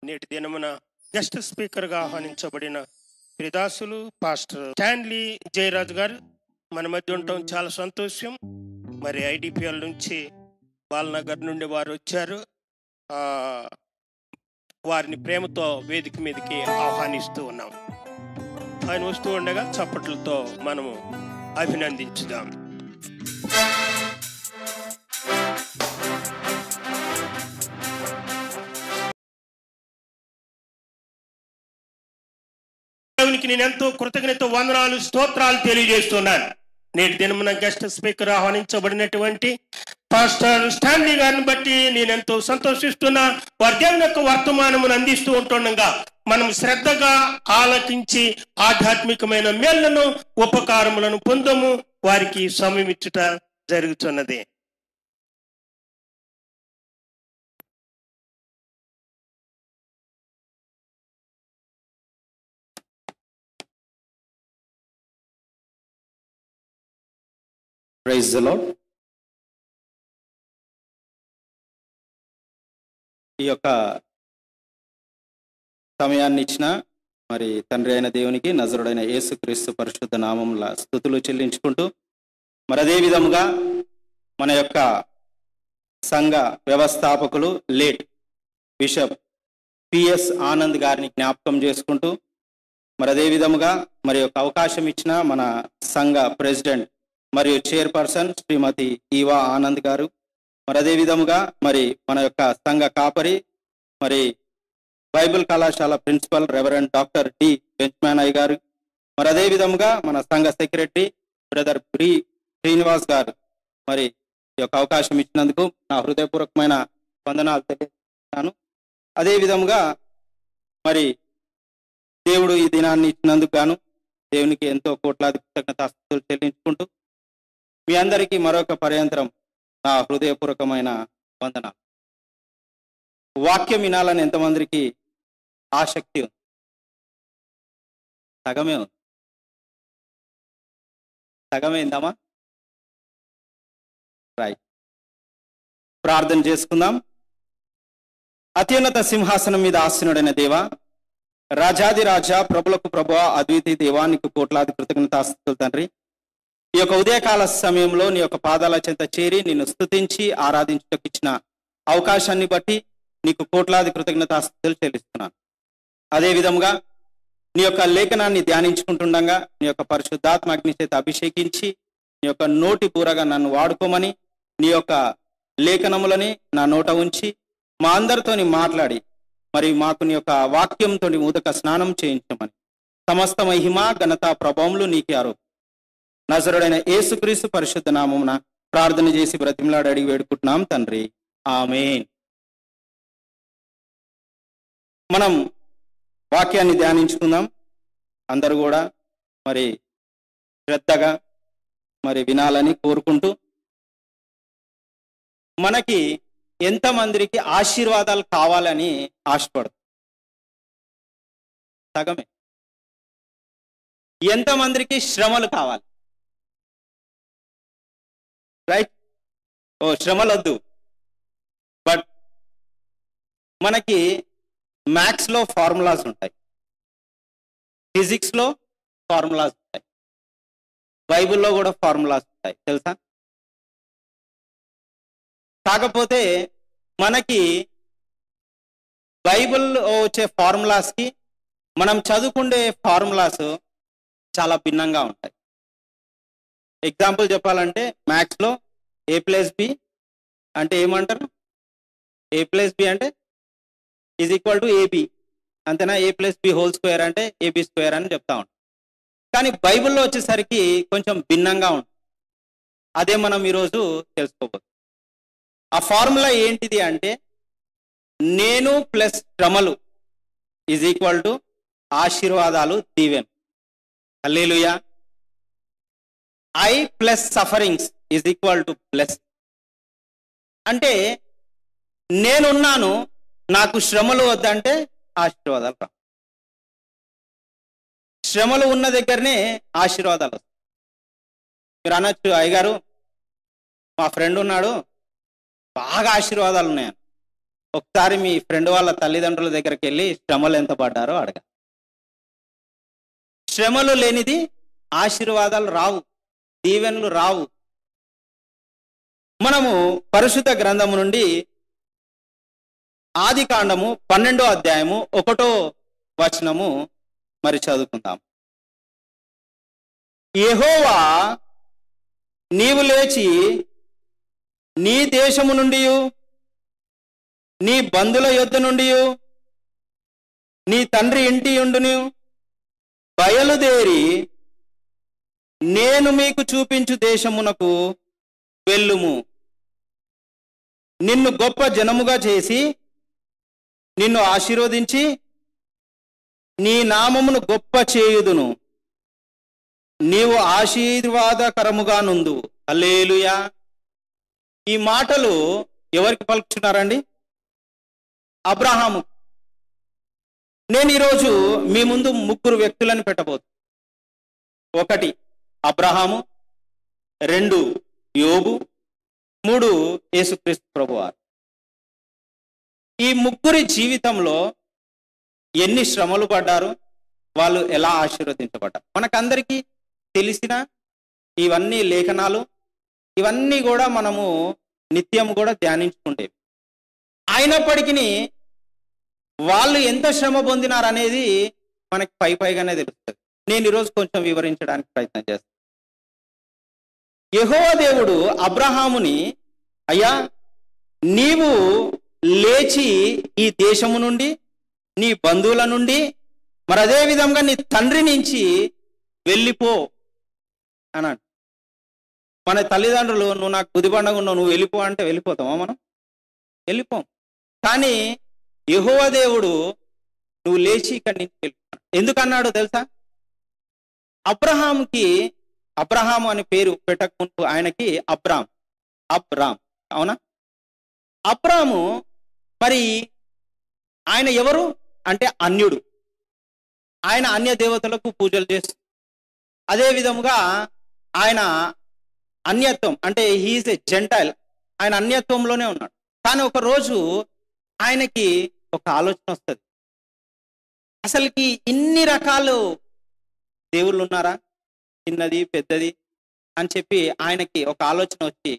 నేటి దినమున గెస్ట్ స్పీకర్గా ఆహ్వానించబడిన ప్రిదాసులు పాస్టర్ స్టాన్లీ జయరాజ్ గారు మన మధ్య ఉండటం చాలా సంతోషం. మరి ఐడిపిఎల్ నుంచి బాలనగర్ నుండి వారు వచ్చారు. వారిని ప్రేమతో వేదిక మీదకి ఆహ్వానిస్తూ ఉన్నాం. ఆయన వస్తూ ఉండగా చప్పట్లతో మనము అభినందించుదాం. దేవునికి నేను ఎంతో కృతజ్ఞత వందనాలు స్తోత్రాలు తెలియజేస్తున్నాను. నేటి దినమున గెస్ట్ స్పీకర్ ఆహ్వానించబడినటువంటి పాస్టర్ స్టాన్లీ గారిని బట్టి నేను ఎంతో సంతోషిస్తున్నా. వారి దేవుని యొక్క వర్తమానమును అందిస్తూ ఉంటుండగా మనం శ్రద్ధగా ఆలకించి ఆధ్యాత్మికమైన మేళ్లను ఉపకారములను పొందము. వారికి సమయం ఇచ్చుట జరుగుతున్నది. Praise the Lord. ఈ యొక్క సమయాన్ని ఇచ్చిన మరి తండ్రి అయిన దేవునికి, నజరుడైన యేసుక్రీస్తు పరిశుద్ధ నామముల స్తుతులు చెల్లించుకుంటూ, మరి అదే విధముగా మన యొక్క సంఘ వ్యవస్థాపకులు లేట్ బిషప్ పిఎస్ ఆనంద్ గారిని జ్ఞాపకం చేసుకుంటూ, మరి అదే విధముగా మరి యొక్క అవకాశం ఇచ్చిన మన సంఘ ప్రెసిడెంట్ మరియు చైర్పర్సన్ శ్రీమతి ఈవా ఆనంద్ గారు, మరి అదే విధముగా మరి మన యొక్క సంఘ కాపరి మరి బైబిల్ కళాశాల ప్రిన్సిపల్ రెవరెండ్ డాక్టర్ డి బెంచ్మ్యాన్ అయ్య గారు, మరి అదే విధముగా మన సంఘ సెక్రటరీ బ్రదర్ బ్రి శ్రీనివాస్ గారు, మరి ఈ యొక్క అవకాశం ఇచ్చినందుకు నా హృదయపూర్వకమైన వందనాలు తెలియజేస్తున్నాను. అదే విధముగా మరి దేవుడు ఈ దినాన్ని ఇచ్చినందుకు గాను దేవునికి ఎంతో కోట్లాది కృతజ్ఞతాస్తుతులు చెల్లించుకుంటూ, మీ అందరికీ మరొక పర్యంతరం నా హృదయపూర్వకమైన వందనాలు. వాక్యం వినాలని ఎంతమందికి ఆసక్తి ఉంది? సగమే ఉంది. సగమైందమ్మా? రైట్. ప్రార్థన చేసుకుందాం. అత్యున్నత సింహాసనం మీద ఆసీనుడైన దేవా, రాజాది రాజా, ప్రభులకు ప్రభువా, అద్వితీయ దేవానికి కోట్లాది కృతజ్ఞతాస్తుతులు తండ్రి. ఈ యొక్క ఉదయకాల సమయంలో నీ యొక్క పాదాల చెంత చేరి నిన్ను స్తుతించి ఆరాధించుటకు ఇచ్చిన అవకాశాన్ని బట్టి నీకు కోట్లాది కృతజ్ఞతాస్తుతులు చెల్లిస్తున్నాను. అదే విధముగా నీ యొక్క లేఖనాన్ని ధ్యానించుకుంటుండగా నీ యొక్క పరిశుద్ధాత్మ అగ్ని చేత అభిషేకించి నీ యొక్క నోటి బూరగా నన్ను వాడుకోమని, నీ యొక్క లేఖనములని నా నోట ఉంచి మా అందరితోని మాట్లాడి మరి మాకు నీ యొక్క వాక్యంతో ఉదక స్నానం చేయించమని, సమస్త మహిమ ఘనత ప్రభావములు నీకే ఆరోపణ నజరుడైన యేసుక్రీస్తు పరిశుద్ధ నామమున ప్రార్థన చేసి బ్రతిమలాడి అడిగి వేడుకుంటున్నాం తండ్రి, ఆమేన్. మనం వాక్యాన్ని ధ్యానించుకుందాం. అందరూ కూడా మరి శ్రద్ధగా మరి వినాలని కోరుకుంటూ, మనకి ఎంతమందికి ఆశీర్వాదాలు కావాలని ఆశపడదు? సగమే. ఎంతమందికి శ్రమలు కావాలి? రైట్. ఓ శ్రమలు వద్దు. బట్ మనకి మ్యాథ్స్లో ఫార్ములాస్ ఉంటాయి, ఫిజిక్స్లో ఫార్ములాస్ ఉంటాయి, బైబిల్లో కూడా ఫార్ములాస్ ఉంటాయి, తెలుసా? కాకపోతే మనకి బైబిల్లో వచ్చే ఫార్ములాస్కి మనం చదువుకునే ఫార్ములాస్ చాలా భిన్నంగా ఉంటాయి. ఎగ్జాంపుల్ చెప్పాలంటే మ్యాథ్స్లో A+B అంటే ఏమంటారు? A+B అంటే ఈజ్ ఈక్వల్ టు AB, అంతేనా? A+B² అంటే AB² అని చెప్తా ఉంటాం. కానీ బైబిల్లో వచ్చేసరికి కొంచెం భిన్నంగా ఉంటుంది. అదే మనం ఈరోజు తెలుసుకోబోతున్నాం. ఆ ఫార్ములా ఏంటిది అంటే, నేను ప్లస్ శ్రమలు ఈజ్ ఈక్వల్ టు ఆశీర్వాదాలు, దీవెన్. హల్లెలూయా. I plus sufferings is equal to plus. అంటే నేనున్నాను, నాకు శ్రమలు వద్దంటే ఆశీర్వాదాలు రా. శ్రమలు ఉన్న దగ్గరనే ఆశీర్వాదాలు వస్తాయి. మీరు అనొచ్చు, అయ్యగారు మా ఫ్రెండ్ ఉన్నాడు బాగా ఆశీర్వాదాలు ఉన్నాయని. ఒకసారి మీ ఫ్రెండ్ వాళ్ళ తల్లిదండ్రుల దగ్గరికి వెళ్ళి శ్రమలు ఎంత పడ్డారో అడగ. శ్రమలు లేనిది ఆశీర్వాదాలు రావు, దీవెనలు రావు. మనము పరిశుద్ధ గ్రంథము నుండి ఆదికాండము 12వ అధ్యాయము 1వ వచనము మరి చదువుకుందాం. యెహోవా నీవు లేచి నీ దేశము నుండి నీ బంధుల యొద్ద నుండి నీ తండ్రి ఇంటి ఉండును బయలుదేరి నేను మీకు చూపించు దేశమునకు వెళ్ళుము. నిన్ను గొప్ప జనముగా చేసి నిన్ను ఆశీర్వదించి నీ నామమును గొప్ప చేయుదును. నీవు ఆశీర్వాదకరముగా నుందువు. హల్లెలూయా. ఈ మాటలు ఎవరికి పలుకుతున్నారండి? అబ్రహాము. నేను ఈరోజు మీ ముందు 3 వ్యక్తులను పెట్టబోతున్నాను. 1 అబ్రహాము, 2 యోబు, 3 యేసుక్రీస్తు ప్రభువారు. ఈ 3 జీవితంలో ఎన్ని శ్రమలు పడ్డారు, వాళ్ళు ఎలా ఆశీర్వదించబడ్డారు మనకందరికీ తెలిసిన ఇవన్నీ లేఖనాలు, ఇవన్నీ కూడా మనము నిత్యం కూడా ధ్యానించుకుంటేవి. అయినప్పటికీ వాళ్ళు ఎంత శ్రమ పొందినారు అనేది మనకి పైగానే తెలుస్తుంది. నేను ఈరోజు కొంచెం వివరించడానికి ప్రయత్నం చేస్తాను. యెహోవా దేవుడు అబ్రహాముని, అయ్యా నీవు లేచి ఈ దేశము నుండి నీ బంధువుల నుండి మరి అదే విధంగా నీ తండ్రి నుంచి వెళ్ళిపో అన్నాడు. మన తల్లిదండ్రులు నువ్వు నాకు బుద్ధి పండగ ఉన్నావు, నువ్వు వెళ్ళిపో అంటే వెళ్ళిపోతామా? మనం వెళ్ళిపోం. కానీ యెహోవా దేవుడు నువ్వు లేచి ఇక్కడి నుంచి వెళ్ళిపో ఎందుకన్నాడు తెలుసా? అబ్రహాము అనే పేరు పెట్టకముందు ఆయనకి అబ్రామ్, అవునా? అబ్రాము మరి ఆయన ఎవరు అంటే అన్యుడు. ఆయన అన్య దేవతలకు పూజలు చేస్తూ, అదే విధముగా ఆయన అన్యత్వం అంటే హీఈస్ ఎ జెంటైల్, ఆయన అన్యత్వంలోనే ఉన్నాడు. కానీ ఒక రోజు ఆయనకి ఒక ఆలోచన వస్తుంది, అసలుకి ఇన్ని రకాలు దేవుళ్ళు ఉన్నారా, చిన్నది పెద్దది అని చెప్పి ఆయనకి ఒక ఆలోచన వచ్చి,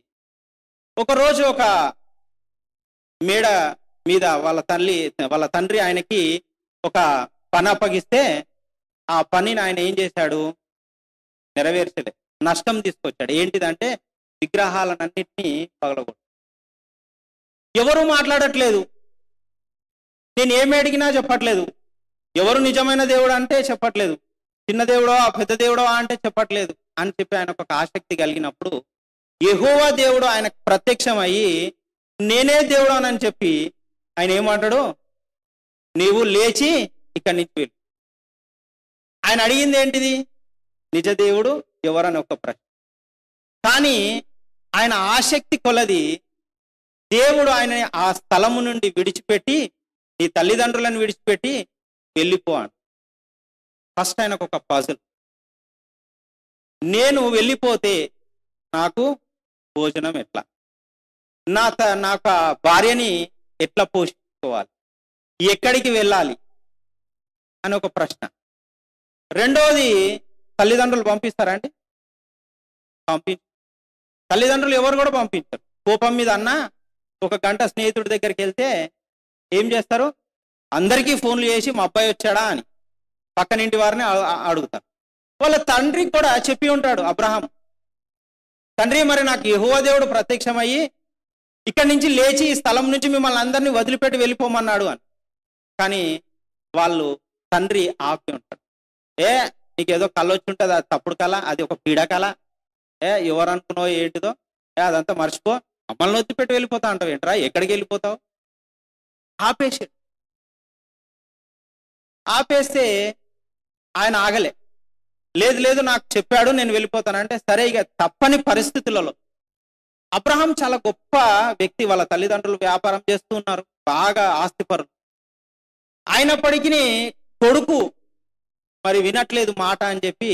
ఒకరోజు ఒక మేడ మీద వాళ్ళ తండ్రి ఆయనకి ఒక పని అప్పగిస్తే ఆ పనిని ఆయన ఏం చేశాడు? నెరవేర్చలే, నష్టం తీసుకొచ్చాడు. ఏంటిదంటే విగ్రహాలన్నింటినీ పగలగొట్టాడు. ఎవరు మాట్లాడట్లేదు, నేను ఏమి అడిగినా చెప్పట్లేదు. ఎవరు నిజమైన దేవుడు అంటే చెప్పట్లేదు, చిన్న దేవుడో పెద్ద దేవుడో అంటే చెప్పట్లేదు అని చెప్పి ఆయన ఒక ఆసక్తి కలిగినప్పుడు యెహోవా దేవుడు ఆయనకు ప్రత్యక్షం అయ్యి నేనే దేవుడు అని చెప్పి ఆయన ఏమంటాడు? నీవు లేచి ఇక్కడి నుంచి వెళ్ళు. ఆయన అడిగింది ఏంటిది? నిజ దేవుడు ఎవరని ఒక ప్రశ్న. కానీ ఆయన ఆసక్తి కొలది దేవుడు ఆయన ఆ స్థలము నుండి విడిచిపెట్టి, నీ తల్లిదండ్రులను విడిచిపెట్టి వెళ్ళిపో అని. ఫస్ట్ ఆయనకు ఒక పజిల్, నేను వెళ్ళిపోతే నాకు భోజనం ఎట్లా, నాకు భార్యని ఎట్లా పోషించుకోవాలి, ఎక్కడికి వెళ్ళాలి అని ఒక ప్రశ్న. రెండోది, తల్లిదండ్రులు పంపిస్తారా అండి? తల్లిదండ్రులు ఎవరు కూడా పంపించరు. కోపం మీద అన్నా ఒక గంట స్నేహితుడి దగ్గరికి వెళ్తే ఏం చేస్తారు? అందరికీ ఫోన్లు చేసి మా అబ్బాయి వచ్చాడా అని పక్కనింటి వారిని అడుగుతారు. వాళ్ళ తండ్రికి కూడా చెప్పి ఉంటాడు అబ్రహాం, తండ్రి మరి నాకు యెహోవా దేవుడు ప్రత్యక్షమయ్యి ఇక్కడి నుంచి లేచి ఈ స్థలం నుంచి మిమ్మల్ని అందరినీ వదిలిపెట్టి వెళ్ళిపోమన్నాడు అని. కానీ వాళ్ళు తండ్రి ఆపి ఉంటాడు. నీకేదో కళ వచ్చి ఉంటుంది, అది తప్పుడు కళ, అది ఒక పీడ కళ, ఎవరు అనుకున్నావు ఏంటిదో, అదంతా మర్చిపో, మమ్మల్ని వదిలిపెట్టి వెళ్ళిపోతా అంటావు ఏంట్రా, ఎక్కడికి వెళ్ళిపోతావు? ఆపేస్తే ఆయన ఆగలే. లేదు నాకు చెప్పాడు నేను వెళ్ళిపోతానంటే సరే ఇక తప్పని పరిస్థితులలో. అబ్రహాం చాలా గొప్ప వ్యక్తి, వాళ్ళ తల్లిదండ్రులు వ్యాపారం చేస్తూ ఉన్నారు, బాగా ఆస్తిపరులు. అయినప్పటికీ కొడుకు మరి వినట్లేదు మాట అని చెప్పి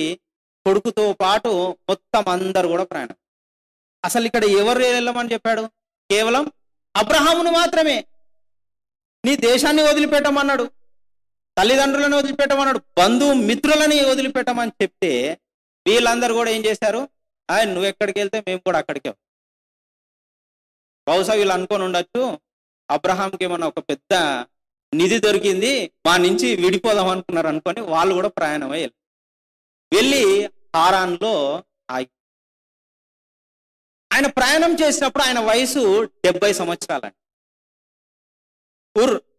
కొడుకుతో పాటు మొత్తం అందరు కూడా ప్రయాణం. అసలు ఇక్కడ ఎవరు వెళ్ళమని చెప్పాడు? కేవలం అబ్రహామును మాత్రమే. నీ దేశాన్ని వదిలిపెట్టమన్నాడు, తల్లిదండ్రులను వదిలిపెట్టమన్నాడు, మిత్రులని వదిలిపెట్టమని చెప్తే వీళ్ళందరూ కూడా ఏం చేశారు? నువ్వు ఎక్కడికి వెళ్తే మేము కూడా అక్కడికే. బహుశా వీళ్ళు అనుకొని ఉండొచ్చు, అబ్రహాంకి ఏమన్నా ఒక పెద్ద నిధి దొరికింది, మా నుంచి విడిపోదాం అనుకున్నారు అనుకొని వాళ్ళు కూడా ప్రయాణమై వెళ్ళి హారాన్లో ఆగి. ఆయన ప్రయాణం చేసినప్పుడు ఆయన వయసు 70 సంవత్సరాలండి.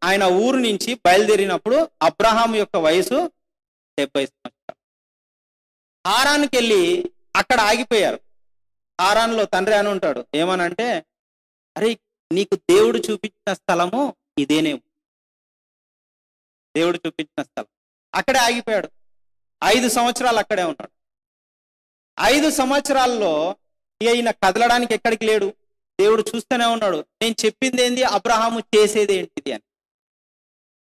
ఆయన ఊరు నుంచి బయలుదేరినప్పుడు అబ్రహాం యొక్క వయసు 70 సంవత్సరాలు. హారాన్కి వెళ్ళి అక్కడ ఆగిపోయారు. హారాన్లో తండ్రి అని ఉంటాడు, ఏమనంటే, అరే నీకు దేవుడు చూపించిన స్థలము ఇదేనేమో, దేవుడు చూపించిన స్థలం. అక్కడే ఆగిపోయాడు. 5 సంవత్సరాలు అక్కడే ఉన్నాడు. 5 సంవత్సరాల్లో ఈయన కదలడానికి ఎక్కడికి లేడు. దేవుడు చూస్తూనే ఉన్నాడు, నేను చెప్పింది ఏంది, అబ్రహాము చేసేది ఏంటిది అని.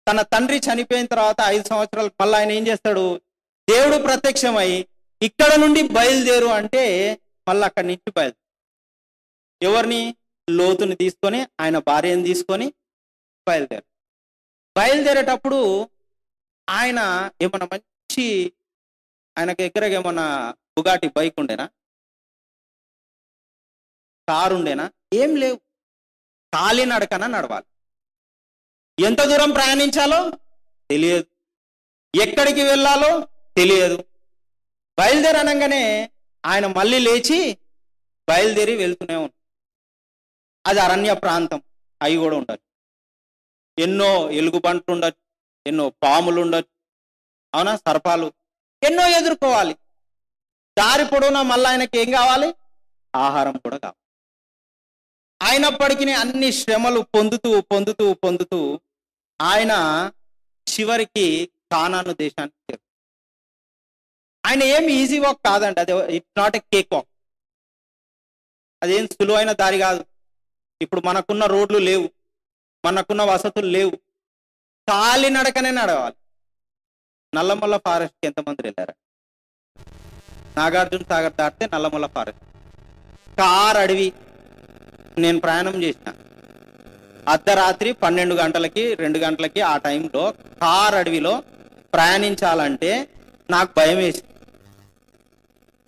తన తండ్రి చనిపోయిన తర్వాత 5 సంవత్సరాలు మళ్ళీ ఆయన ఏం చేస్తాడు, దేవుడు ప్రత్యక్షమై ఇక్కడ నుండి బయలుదేరు అంటే మళ్ళీ అక్కడి నుంచి ఎవరిని, లోతుని తీసుకొని ఆయన భార్యను తీసుకొని బయలుదేరేటప్పుడు ఆయన ఏమన్నా మంచి, ఆయన దగ్గర ఏమన్నా బుగాటి బైక్ ఉండేనా, కారు ఉండేనా, ఏం లేవు. కాలినడకన నడవాలి. ఎంత దూరం ప్రయాణించాలో తెలియదు, ఎక్కడికి వెళ్ళాలో తెలియదు. బయలుదేరనగానే ఆయన మళ్ళీ లేచి బయలుదేరి వెళ్తూనే ఉన్నాడు. అది అరణ్య ప్రాంతం, అవి కూడా ఉండొచ్చు, ఎన్నో ఎలుగుబంట్లు ఉండొచ్చు, ఎన్నో పాములు ఉండొచ్చు, అవునా, సర్పాలు ఎన్నో ఎదుర్కోవాలి. దారి పొడవునా మళ్ళీ ఆయనకి ఏం కావాలి, ఆహారం కూడా కావాలి. అయినప్పటికీ అన్ని శ్రమలు పొందుతూ పొందుతూ పొందుతూ ఆయన చివరికి కానాను దేశానికి చేరు. ఆయన ఏమి ఈజీ వాక్ కాదండి, అది it's not a cake walk. అదేం సులువైన దారి కాదు. ఇప్పుడు మనకున్న రోడ్లు లేవు, మనకున్న వసతులు లేవు, కాలినడకనే నడవాలి. నల్లమల్ల ఫారెస్ట్కి ఎంతమంది వెళ్ళారా? నాగార్జున సాగర్ దాటితే నల్లమల్ల ఫారెస్ట్, కార్ అడవి. నేను ప్రయాణం చేసిన అర్ధరాత్రి 12 గంటలకి 2 గంటలకి ఆ టైంలో కార్ అడవిలో ప్రయాణించాలంటే నాకు భయం వేసింది,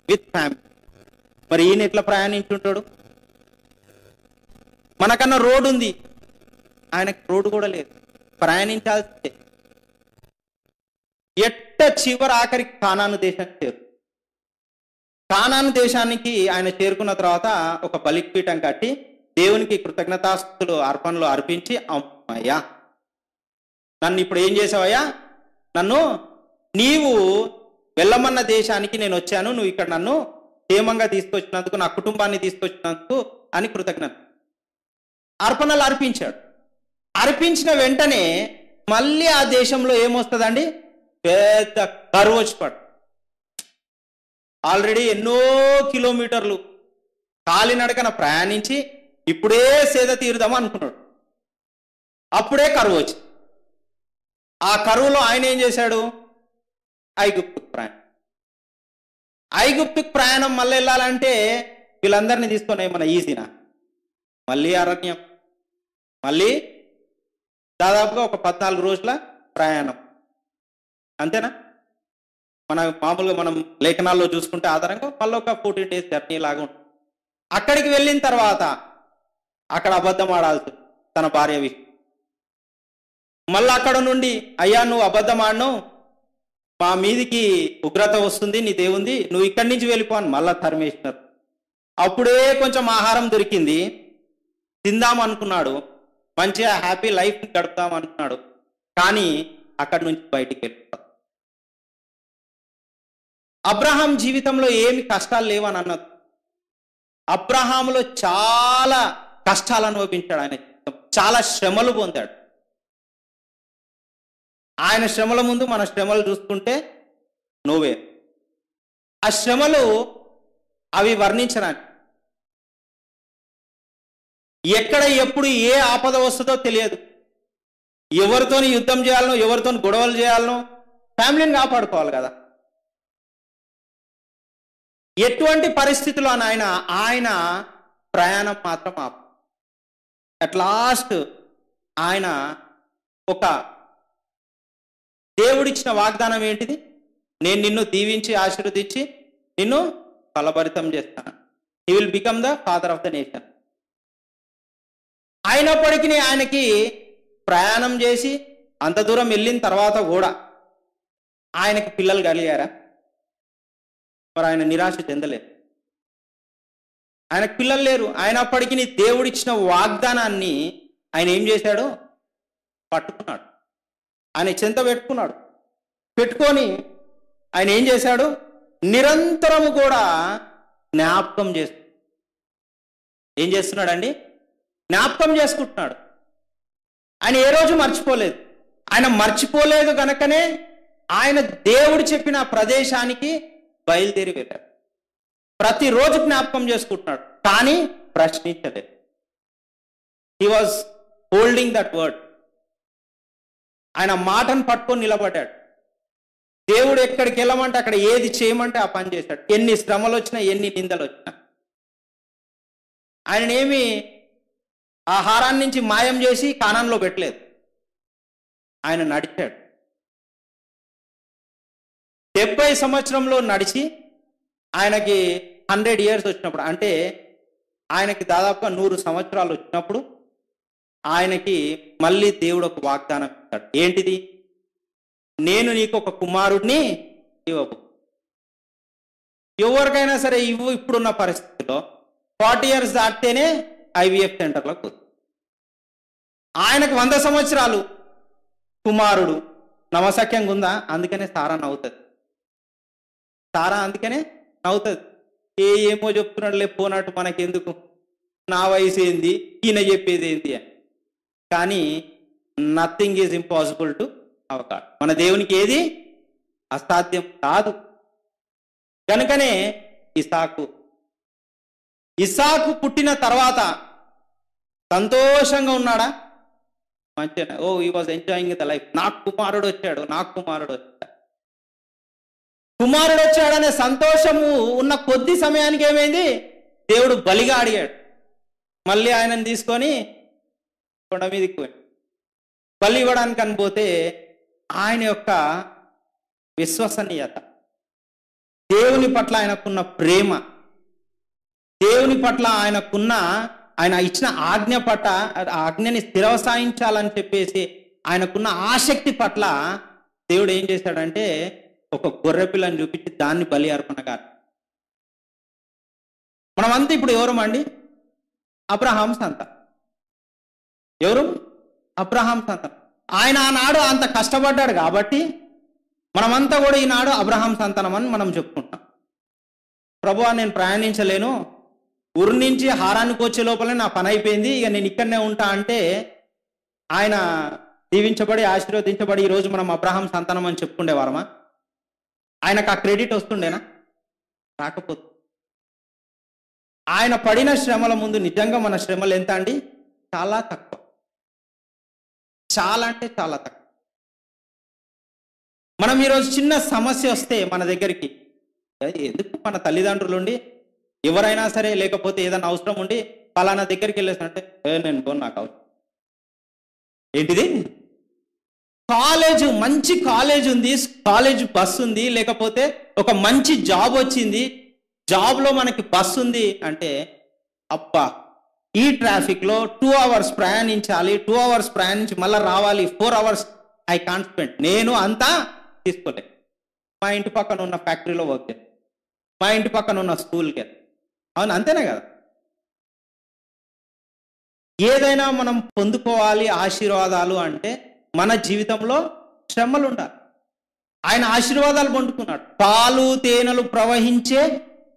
విత్ ఫ్యామిలీ. మరి ఈయన ఎట్లా ప్రయాణించుంటాడు? మనకన్నా రోడ్డు ఉంది, ఆయనకు రోడ్డు కూడా లేదు, ప్రయాణించాల్సిందే. చివరి ఆఖరికి కానాను దేశానికి చేరు. కానాను దేశానికి ఆయన చేరుకున్న తర్వాత ఒక బలిపీఠం కట్టి దేవునికి కృతజ్ఞతాస్తుతులు అర్పణలు అర్పించి, అమ్మయ్యా నన్ను ఇప్పుడు ఏం చేసావయ్యా, నీవు వెళ్ళమన్న దేశానికి నేను వచ్చాను, నువ్వు ఇక్కడ నన్ను క్షేమంగా తీసుకొచ్చినందుకు, నా కుటుంబాన్ని తీసుకొచ్చినందుకు అని కృతజ్ఞత అర్పణలు అర్పించాడు. అర్పించిన వెంటనే మళ్ళీ ఆ దేశంలో ఏమొస్తుందండి, పెద్ద కరువు వచ్చి పడు. ఆల్రెడీ ఎన్నో కిలోమీటర్లు కాలినడకన ప్రయాణించి ఇప్పుడే సేద తీరుదాం అనుకున్నాడు. అప్పుడే కరువు వచ్చి, ఆ కరువులో ఆయన ఏం చేశాడు, ఐగుప్తుకు ప్రయాణం మళ్ళీ వెళ్ళాలంటే వీళ్ళందరినీ తీసుకొని ఏమన్నా ఈజీనా? మళ్ళీ అరణ్యం, మళ్ళీ దాదాపుగా ఒక 14 రోజుల ప్రయాణం, అంతేనా? మామూలుగా మనం లేఖనాల్లో చూసుకుంటే ఆధారంగా మళ్ళీ ఒక 14 days జర్నీ లాగా ఉంటుంది. అక్కడికి వెళ్ళిన తర్వాత అక్కడ అబద్ధం ఆడాల్సి తన భార్య విషయం. మళ్ళీ అక్కడ నుండి, అయ్యా నువ్వు అబద్ధం ఆడను, మా మీదికి ఉగ్రత వస్తుంది నీ దేవుంది, నువ్వు ఇక్కడి నుంచి వెళ్ళిపో అని మళ్ళా తరిమేసినారు. అప్పుడే కొంచెం ఆహారం దొరికింది, తిందాం అనుకున్నాడు, మంచిగా హ్యాపీ లైఫ్ గడుపుతాం అనుకున్నాడు. కానీ అక్కడి నుంచి బయటికి వెళ్ళిపోతాడు. అబ్రహాం జీవితంలో ఏమి కష్టాలు లేవని అన్నది. అబ్రహాములో చాలా కష్టాలు అనుభవించాడు. ఆయన చాలా శ్రమలు పొందాడు. ఆయన శ్రమల ముందు మన శ్రమలు చూసుకుంటే నోవే. ఆ శ్రమలు అవి వర్ణించడానికి, ఎక్కడ ఎప్పుడు ఏ ఆపద వస్తుందో తెలియదు. ఎవరితోని యుద్ధం చేయాలనో, ఎవరితోని గొడవలు చేయాలనో, ఫ్యామిలీని కాపాడుకోవాలి కదా. ఎటువంటి పరిస్థితుల్లో ఆయన ప్రయాణం మాత్రం అట్ లాస్ట్ ఆయన ఒక దేవుడిచ్చిన వాగ్దానం ఏంటిది? నేను నిన్ను దీవించి ఆశీర్వదించి నిన్ను ఫలభరితం చేస్తాను. He will become the father of the nation. అయినప్పటికీ ఆయనకి ప్రయాణం చేసి అంత దూరం వెళ్ళిన తర్వాత కూడా ఆయనకి పిల్లలు కలిగారా? మరి ఆయన నిరాశ చెందలేదు. ఆయనకు పిల్లలు లేరు. అయినప్పటికీ దేవుడిచ్చిన వాగ్దానాన్ని ఆయన ఏం చేశాడు? పట్టుకున్నాడు. ఆయన చెంత పెట్టుకున్నాడు. పెట్టుకొని ఆయన ఏం చేశాడు? నిరంతరము కూడా జ్ఞాపకం చేస్తున్నాడు. ఏం చేస్తున్నాడండి? జ్ఞాపకం చేసుకుంటున్నాడు. ఆయన ఏ రోజు మర్చిపోలేదు. ఆయన మర్చిపోలేదు కనుకనే ఆయన దేవుడు చెప్పిన ప్రదేశానికి బయలుదేరి వెళ్ళాడు. ప్రతిరోజు జ్ఞాపకం చేసుకుంటున్నాడు, కానీ ప్రశ్నించలేదు. He was holding that word. ఆయన మాటను పట్టుకొని నిలబడ్డాడు. దేవుడు ఎక్కడికి వెళ్ళమంటే అక్కడ ఏది చేయమంటే ఆ పని చేశాడు. ఎన్ని శ్రమలు వచ్చినా, ఎన్ని నిందలు వచ్చినా ఆయననేమి ఆహారాన్ని నుంచి మాయం చేసి కానాన్లో పెట్టలేదు. ఆయన నడిచాడు. 70 సంవత్సరంలో నడిచి ఆయనకి 100 years వచ్చినప్పుడు, అంటే ఆయనకి దాదాపుగా 100 సంవత్సరాలు వచ్చినప్పుడు ఆయనకి మళ్ళీ దేవుడు ఒక వాగ్దానం ఇస్తాడు. ఏంటిది? నేను నీకు ఒక కుమారుడిని ఇవ్వబో. ఎవరికైనా సరే ఇప్పుడున్న పరిస్థితిలో 40 years దాటితేనే IVF సెంటర్లకు పోతుంది. ఆయనకు 100 సంవత్సరాలు, కుమారుడు. నవసఖ్యంగా ఉందా? అందుకనే సారా నవ్వుతుంది. సారా అందుకనే నవ్వుతుంది. ఏమో చెప్తున్నాడు లేకపోనట్టు మనకెందుకు, నా వయసు ఏంది, ఈయన చెప్పేది ఏంది అని. కానీ nothing is impossible to our God. మన దేవునికి ఏది అసాధ్యం కాదు. కనుకనే ఇసాకు పుట్టిన తర్వాత సంతోషంగా ఉన్నాడా? మంచిగా. He was enjoying the life. నాకు కుమారుడు వచ్చాడు. కుమారుడు వచ్చాడనే సంతోషము ఉన్న కొద్ది సమయానికి ఏమైంది? దేవుడు బలిగా అడిగాడు. మళ్ళీ ఆయనను తీసుకొని కొండ మీదకి పోయి బలి ఇవ్వడానికి అనిపోతే ఆయన యొక్క విశ్వసనీయత, దేవుని పట్ల ఆయనకున్న ప్రేమ, దేవుని పట్ల ఆయన ఇచ్చిన ఆజ్ఞ పట్ల ఆజ్ఞని స్థిరవసాయించాలని చెప్పేసి ఆయనకున్న ఆసక్తి పట్ల దేవుడు ఏం చేశాడంటే ఒక గొర్రె పిల్లని చూపించి దాన్ని బలి అర్పణగా. మనమంతా ఇప్పుడు ఎవరమండి? అబ్రహాం సంతానం. ఎవరు? అబ్రహాం సంతానం. ఆయన ఆనాడు అంత కష్టపడ్డాడు కాబట్టి మనమంతా కూడా ఈనాడు అబ్రహాం సంతానం అని మనం చెప్పుకుంటాం. ప్రభువా, నేను ప్రయాణించలేను, ఊరి నుంచి హారానికి వచ్చే లోపలే నా పని అయిపోయింది, ఇక నేను ఇక్కడనే ఉంటా అంటే ఆయన దీవించబడి ఆశీర్వదించబడి ఈరోజు మనం అబ్రహాం సంతానం అని చెప్పుకుండేవారమా? ఆయనకు ఆ క్రెడిట్ వస్తుండేనా? రాకపోతే. ఆయన పడిన శ్రమల ముందు నిజంగా మన శ్రమలు ఎంత అండి? చాలా తక్కువ. చాలా అంటే చాలా తక్కువ. మనం ఈరోజు చిన్న సమస్య వస్తే మన దగ్గరికి ఎందుకు మన తల్లిదండ్రులు ఉండి ఎవరైనా సరే, లేకపోతే ఏదైనా అవసరం ఉండి పలానా దగ్గరికి వెళ్ళేసానంటే నేను పోను, నాకు అవసరం ఏంటిది? కాలేజ్, మంచి కాలేజ్ ఉంది, కాలేజ్ బస్ ఉంది, లేకపోతే ఒక మంచి జాబ్ వచ్చింది, జాబ్లో మనకి బస్ ఉంది అంటే అబ్బా ఈ ట్రాఫిక్లో 2 hours ప్రయాణించాలి, 2 hours ప్రయాణించి మళ్ళీ రావాలి, 4 hours ఐ కాంట్ స్పెండ్. నేను అంతా తీసుకోలేదు. మా ఇంటి పక్కన ఉన్న ఫ్యాక్టరీలో వర్క్ చేస్తాను, మా ఇంటి పక్కన ఉన్న స్కూల్కి వెళ్తాను. అవును, అంతేనే కదా. ఏదైనా మనం పొందుకోవాలి ఆశీర్వాదాలు అంటే మన జీవితంలో శ్రమలు ఉండాలి. ఆయన ఆశీర్వాదాలు పొందుకున్నాడు. పాలు తేనెలు ప్రవహించే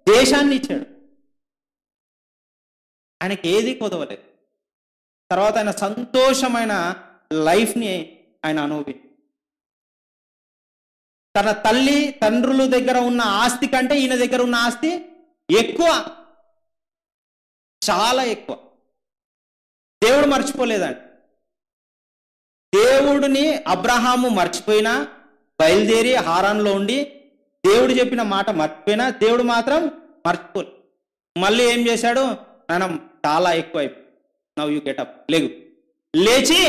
దేశాన్ని ఇచ్చాడు. ఆయనకి ఏది కొదవలేదు. తర్వాత ఆయన సంతోషమైన లైఫ్ని ఆయన అనుభవి. తన తల్లి తండ్రుల దగ్గర ఉన్న ఆస్తి కంటే ఈయన దగ్గర ఉన్న ఆస్తి ఎక్కువ, చాలా ఎక్కువ. దేవుడు మర్చిపోలేదండి. దేవుడిని అబ్రహాము మర్చిపోయినా, బయలుదేరి హారాన్లో ఉండి దేవుడు చెప్పిన మాట మర్చిపోయినా దేవుడు మాత్రం మర్చిపోలేదు. మళ్ళీ ఏం చేశాడు? నాన్న చాలా ఎక్కువ అయిపోయింది, నవ్ యూ గెట్ అప్, లేచి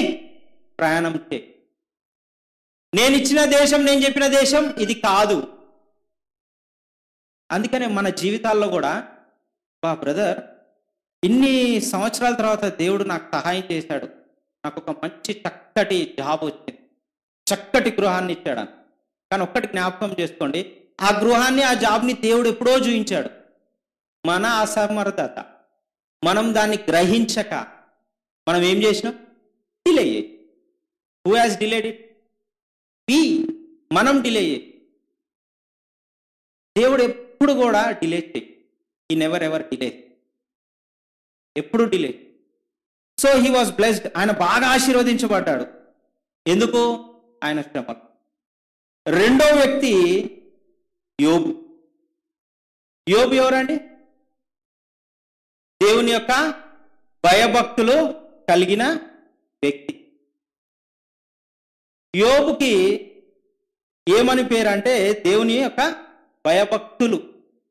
ప్రయాణం చేయి. నేను ఇచ్చిన దేశం, నేను చెప్పిన దేశం ఇది కాదు. అందుకనే మన జీవితాల్లో కూడా బ్రదర్, ఇన్ని సంవత్సరాల తర్వాత దేవుడు నాకు సహాయం చేశాడు, నాకు ఒక మంచి చక్కటి జాబ్ వచ్చింది, చక్కటి గృహాన్ని ఇచ్చాడు. కానీ ఒక్కటి జ్ఞాపకం చేసుకోండి, ఆ గృహాన్ని, ఆ జాబ్ని దేవుడు ఎప్పుడో చూపించాడు. మన అసమర్థత, మనం దాన్ని గ్రహించక మనం ఏం చేసినాం? Delay. Who has delayed it? మనం డిలే. దేవుడు ఎప్పుడు కూడా డిలే చేయి. ఈ నెవర్ ఎవర్ డిలే, ఎప్పుడు delay. So he was blessed. ఆయన బాగా ఆశీర్వదించబడ్డాడు. ఎందుకు? ఆయన శ్రమలు. రెండో వ్యక్తి యోబు. యోబు ఎవరండి? దేవుని యొక్క భయభక్తులు కలిగిన వ్యక్తి. యోబుకి ఏమని పేరు అంటే దేవుని యొక్క భయభక్తులు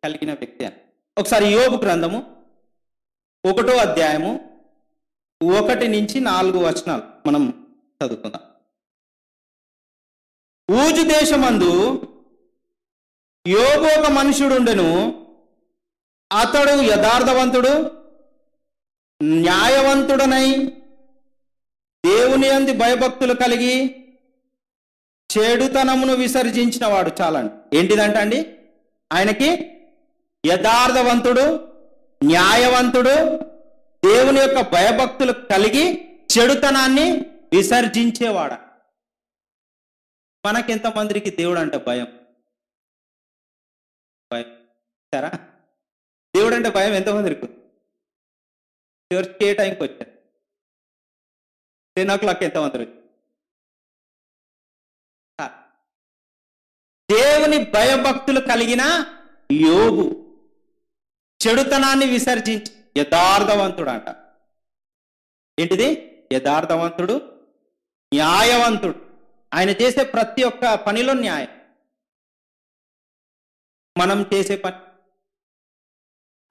కలిగిన వ్యక్తి అని. ఒకసారి యోబు గ్రంథము 1వ అధ్యాయము 1 నుంచి 4 వచనాలు మనం చదువుకుందాం. ఊజు దేశమందు యోబు ఒక మనుషుడుండెను. అతడు యథార్థవంతుడు, న్యాయవంతుడనై దేవుని యందు భయభక్తులు కలిగి చెడుతనమును విసర్జించిన వాడు. చాలండి. ఏంటిదంట అండి? ఆయనకి యథార్థవంతుడు, న్యాయవంతుడు, దేవుని యొక్క భయభక్తులు కలిగి చెడుతనాన్ని విసర్జించేవాడ. మనకెంతమందికి దేవుడు అంటే భయం? భయం సరా? దేవుడు అంటే భయం ఎంతమందికి? చర్చ్కి ఏ టైంకి వచ్చారు? 10 o'clock ఎంతమంది వచ్చారు? దేవుని భయభక్తులు కలిగిన యోబు చెడుతనాన్ని విసర్జించి యథార్థవంతుడు అంట. ఏంటిది? యథార్థవంతుడు, న్యాయవంతుడు. ఆయన చేసే ప్రతి ఒక్క పనిలో న్యాయం. మనం చేసే పని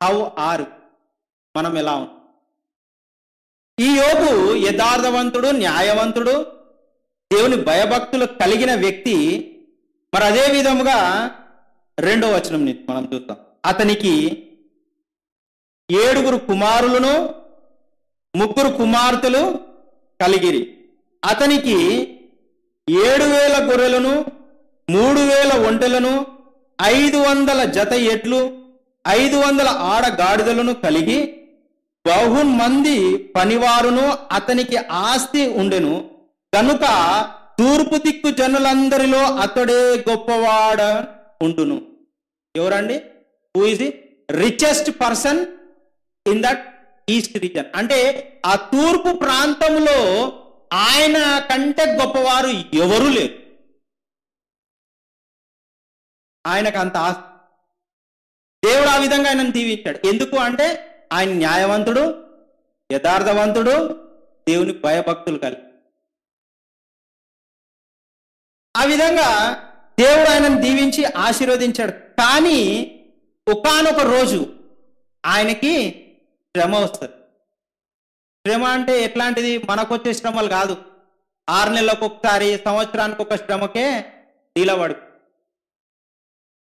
హౌ ఆర్, మనం ఎలా ఉన్నాం? ఈ యోబు యథార్థవంతుడు, న్యాయవంతుడు, దేవుని భయభక్తులు కలిగిన వ్యక్తి. మరి అదే విధముగా 2వ వచనం నుంచి మనం చూస్తాం. అతనికి 7 కుమారులను 3 కుమార్తెలు కలిగిరి. అతనికి 7,000 గొర్రెలను, 3,000 ఒంటెలను, 500 జత ఎడ్లు, 500 ఆడగాడిదలను కలిగి బహుమంది పనివారును అతనికి ఆస్తి ఉండెను. కనుక తూర్పు దిక్కు జనులందరిలో అతడే గొప్పవాడ ఉండును. ఎవరండి? Who is the richest person in that east region? అంటే ఆ తూర్పు ప్రాంతంలో ఆయన కంటే గొప్పవారు ఎవరు లేరు. ఆయనకు అంత ఆస్తి. దేవుడు ఆ విధంగా ఆయనను దీవించాడు. ఎందుకు అంటే ఆయన న్యాయవంతుడు, యథార్థవంతుడు, దేవుని భయభక్తులు కలిగి. ఆ విధంగా దేవుడు ఆయనను దీవించి ఆశీర్వదించాడు. కానీ ఒకానొక రోజు ఆయనకి శ్రమ వస్తుంది. శ్రమ అంటే ఎట్లాంటిది? మనకొచ్చే శ్రమలు కాదు. 6 నెలలకు ఒకసారి, సంవత్సరానికి ఒక శ్రమకే నిలబడు.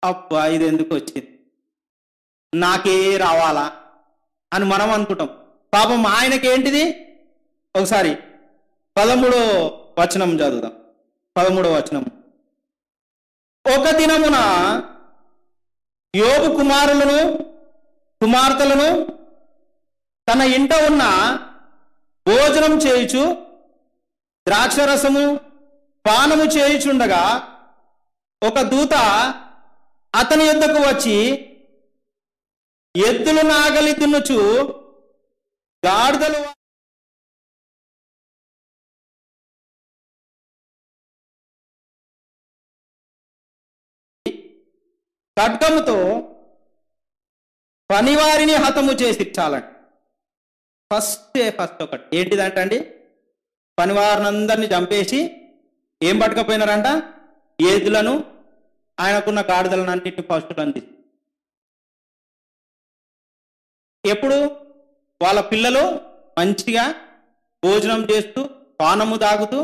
అబ్బా ఇది ఎందుకు వచ్చింది, నాకే రావాలా అని మనం అనుకుంటాం. పాపం ఆయనకి ఏంటిది? ఒకసారి 13వ వచనం చదువుదాం. 13వ వచనం. ఒక దినమున యోబు కుమారులను కుమార్తెలను తన ఇంట ఉన్న భోజనం చేయుచు ద్రాక్షరసము పానము చేయుచుండగా ఒక దూత అతని యొద్దకు వచ్చి, ఎద్దులు నాగలి దున్నుచు గాడిదలు ఖడ్గముతో పనివారిని హతము చేసి చాలండి. ఫస్ట్ ఒకటి ఏంటిదంట అండి? పనివారినందరినీ చంపేసి ఏం పట్టుకపోయినారంట? ఏదులను, ఆయనకున్న గాడిదలను అన్నింటినీ ఫస్ట్ అంది. ఎప్పుడు? వాళ్ళ పిల్లలు మంచిగా భోజనం చేస్తూ, పానము తాగుతూ,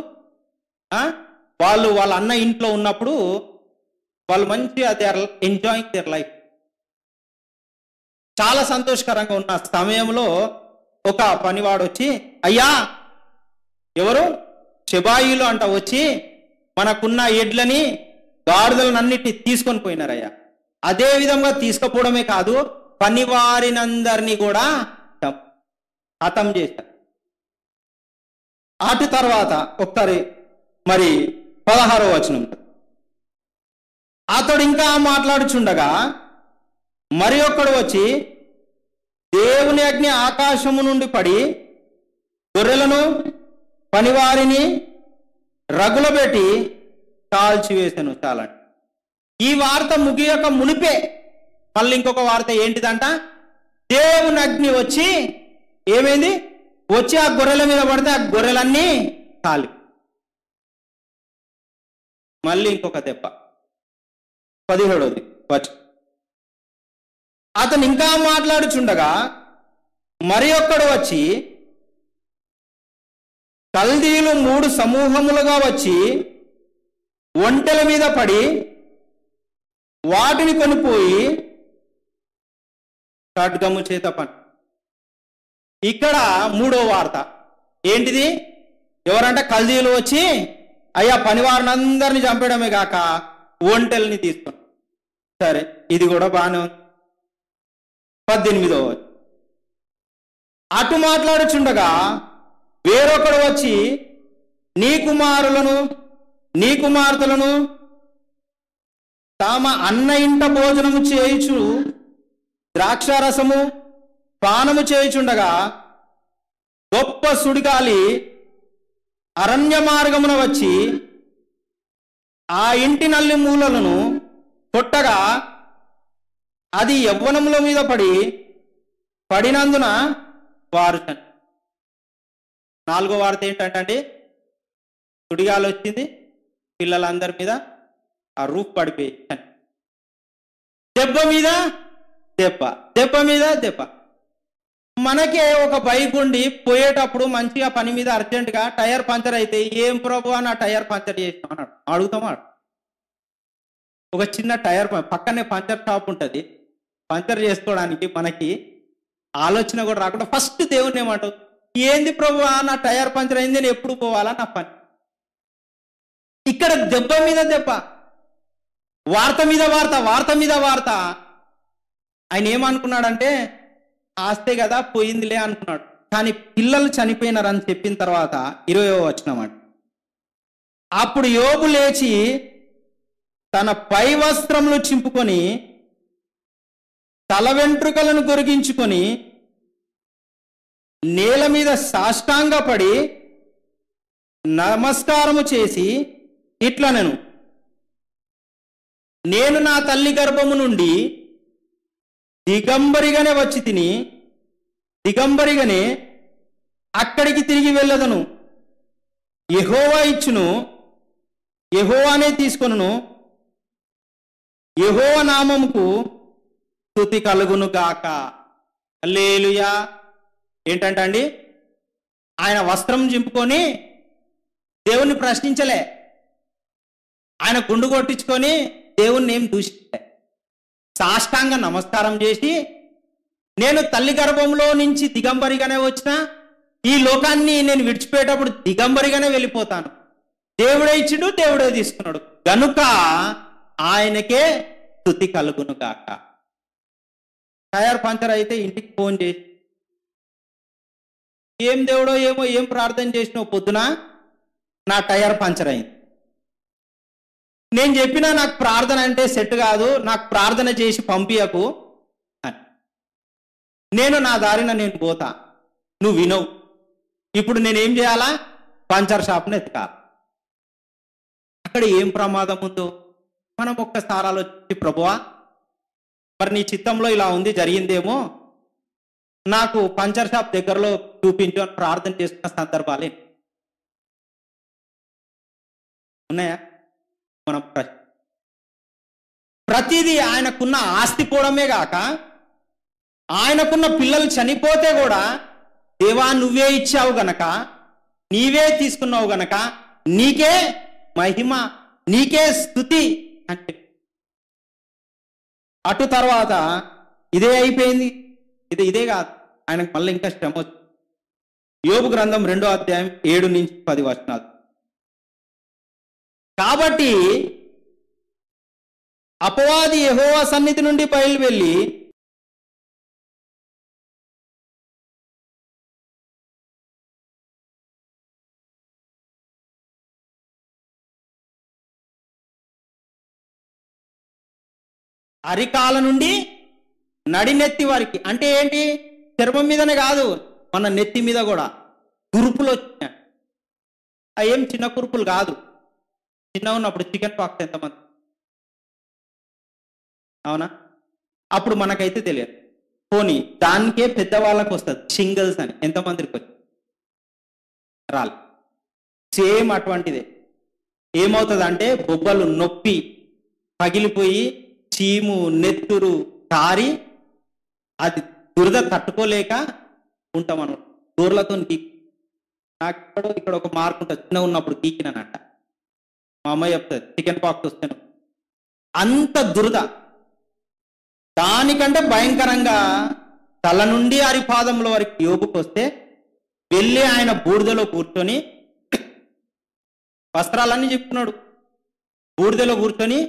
వాళ్ళ అన్న ఇంట్లో ఉన్నప్పుడు వాళ్ళు మంచిగా they are enjoying their life, చాలా సంతోషకరంగా ఉన్న సమయంలో ఒక పనివాడు వచ్చి, అయ్యా ఎవరు షెబాయిలు అంట వచ్చి మనకున్న ఎడ్లని గాడిదలనన్నిటిని తీసుకొని పోయినారయ్యా. అదే విధంగా తీసుకుపోవడమే కాదు, పనివారినందరినీ కూడా హతం చేశారు. అటు తర్వాత ఒకసారి మరి 16వ వచనం, అతడు ఇంకా మాట్లాడుచుండగా మరి ఒక్కడు వచ్చి దేవుని అగ్ని ఆకాశము నుండి పడి గొర్రెలను పనివారిని రగులబెట్టి కాల్చివేశాను. చాలా ఈ వార్త ముగియక మునిపే మళ్ళీ ఇంకొక వార్త ఏంటిదంట, దేవుని అగ్ని వచ్చి ఏమైంది, వచ్చి ఆ గొర్రెల మీద పడితే ఆ గొర్రెలన్నీ కాలి. మళ్ళీ ఇంకొక దెబ్బ 17వ వచనం, అతను ఇంకా మాట్లాడుచుండగా మరి ఒక్కడు వచ్చి కల్దీయులు 3 సమూహములుగా వచ్చి ఒంటెల మీద పడి వాటిని కొనిపోయి ఖడ్గము చేత పని. ఇక్కడ 3వ వార్త ఏంటిది, ఎవరంటే కల్దీయులు వచ్చి అయ్యా పనివారిని అందరినీ చంపడమే కాక ఒంటెల్ని తీసుకుని. సరే, ఇది కూడా బాగానే ఉంది. 18వ అటు మాట్లాడుచుండగా వేరొకడు వచ్చి నీ కుమారులను నీ కుమార్తెలను తమ అన్న ఇంట భోజనము చేయుచు ద్రాక్షారసము పానము చేయుచుండగా గొప్ప సుడిగాలి అరణ్య మార్గమున వచ్చి ఆ ఇంటి నల్లి మూలలను కొట్టగా అది యవ్వనముల మీద పడినందున వారు. 4వ వార్త ఏంటంటే సుడిగాలి వచ్చింది, పిల్లలందరి మీద ఆ రూఫ్ పడిపోయి దెబ్బ మీద దెబ్బ, దెబ్బ మీద దెబ్బ. మనకే ఒక బైక్ ఉండి పోయేటప్పుడు మంచిగా పని మీద అర్జెంటుగా టైర్ పంచర్ అయితే, ఏం ప్రభు నా టైర్ పంచర్ చేసినావు అన్నాడు, అడుగుతామా? ఒక చిన్న టైర్ పక్కనే పంచర్ షాప్ ఉంటుంది, పంచర్ చేసుకోవడానికి మనకి ఆలోచన కూడా రాకుండా ఫస్ట్ దేవుని ఏమంటావు, ఏంది ప్రభు నా టైర్ పంచర్ అయింది, నేను ఎప్పుడు పోవాలా నా పని. ఇక్కడ దెబ్బ మీద దెబ్బ, వార్త మీద వార్త, వార్త మీద వార్త. ఆయన ఏమనుకున్నాడంటే ఆస్తే కదా పోయిందిలే అనుకున్నాడు, కానీ పిల్లలు చనిపోయినారని చెప్పిన తర్వాత 20వ వచనం, అప్పుడు యోబు లేచి తన పై వస్త్రములు చింపుకొని తల వెంట్రుకలను గొరిగించుకొని నేల మీద సాష్టాంగపడి నమస్కారము చేసి ఇట్లనెను, నేను నా తల్లి గర్భము నుండి దిగంబరిగానే వచ్చి తిని దిగంబరిగానే అక్కడికి తిరిగి వెళ్ళదను. యెహోవా ఇచ్చును, యెహోవానే తీసుకొనును, యెహోవా నామముకు స్తుతి కలుగును గాక. హల్లెలూయా. ఏంటంటే అండి, ఆయన వస్త్రం చింపుకొని దేవుణ్ణి ప్రశ్నించలే, ఆయన గుండు కొట్టించుకొని దేవుణ్ణి ఏం దూషించలే, సాష్టాంగ నమస్కారం చేసి నేను తల్లి గర్భంలో నుంచి దిగంబరిగానే వచ్చిన, ఈ లోకాన్ని నేను విడిచిపోయేటప్పుడు దిగంబరిగానే వెళ్ళిపోతాను, దేవుడే ఇచ్చిండు దేవుడే తీసుకున్నాడు గనుక ఆయనకే స్తుతి కలుగును గాక. టైర్ పంచర్ అయితే ఇంటికి ఫోన్ చేసి, ఏం దేవుడో ఏమో ఏం ప్రార్థన చేసినావు పొద్దున, నా టైర్ పంచర్ అయింది, నేను చెప్పినా నాకు ప్రార్థన అంటే సెట్ కాదు, నాకు ప్రార్థన చేసి పంపియకు అని. నేను నా దారిన నేను పోతా, నువ్వు వినవు. ఇప్పుడు నేనేం చేయాలా, పంచర్ షాప్ని ఎత్తుకాలి. అక్కడ ఏం ప్రమాదం ఉందో మనం ఒక్కసారి ఆలోచించి, ప్రభువా మరి నీ చిత్తంలో ఇలా ఉంది, జరిగిందేమో, నాకు పంచర్ షాప్ దగ్గరలో చూపించు అని ప్రార్థన చేస్తున్న సందర్భాలే ఉన్నాయా? మనం ప్రతిదీ ఆయనకున్న ఆస్తి పోవడమే గాక ఆయనకున్న పిల్లలు చనిపోతే కూడా, దేవా నువ్వే ఇచ్చావు గనక, నీవే తీసుకున్నావు గనక నీకే మహిమ, నీకే స్తుతి అంటే. అటు తర్వాత ఇదే అయిపోయింది. ఇదే కాదు, ఆయనకు మళ్ళీ ఇంకా శ్రమ వచ్చింది. యోబు గ్రంథం 2వ అధ్యాయం 7 నుంచి 10 వచనాలు. కాబట్టి అపవాది యెహోవా సన్నిధి నుండి బయలువెళ్ళి అరికాల నుండి నడినెత్తి వారికి, అంటే ఏంటి, చర్మం మీదనే కాదు, మన నెత్తి మీద కూడా కురుపులు వచ్చినాయి. ఏం చిన్న కురుపులు కాదు. చిన్న ఉన్నప్పుడు చికెన్ పాక్స్ ఎంతమంది, అవునా? అప్పుడు మనకైతే తెలియదు. పోనీ దానికే పెద్దవాళ్ళకి వస్తుంది షింగల్స్ అని, ఎంతమందికి వచ్చి రాలి. సేమ్ అటువంటిదే. ఏమవుతుంది అంటే బొబ్బలు నొప్పి పగిలిపోయి చీము నెత్తురు కారి అది దురద తట్టుకోలేక ఉంటాం అనమాట. దూర్లతో నాకు ఇక్కడ ఒక మార్క్ ఉంటుంది, చిన్న ఉన్నప్పుడు గీకినానంట. మా అమ్మాయి చెప్తుంది చికెన్ పాక్స్ వస్తాను, అంత దురద. దానికంటే భయంకరంగా తల నుండి అరిపాదంలో వరకు యోబుకు వస్తే వెళ్ళి ఆయన బూడిదలో కూర్చొని వస్త్రాలన్నీ చెప్తున్నాడు. బూడిదలో కూర్చొని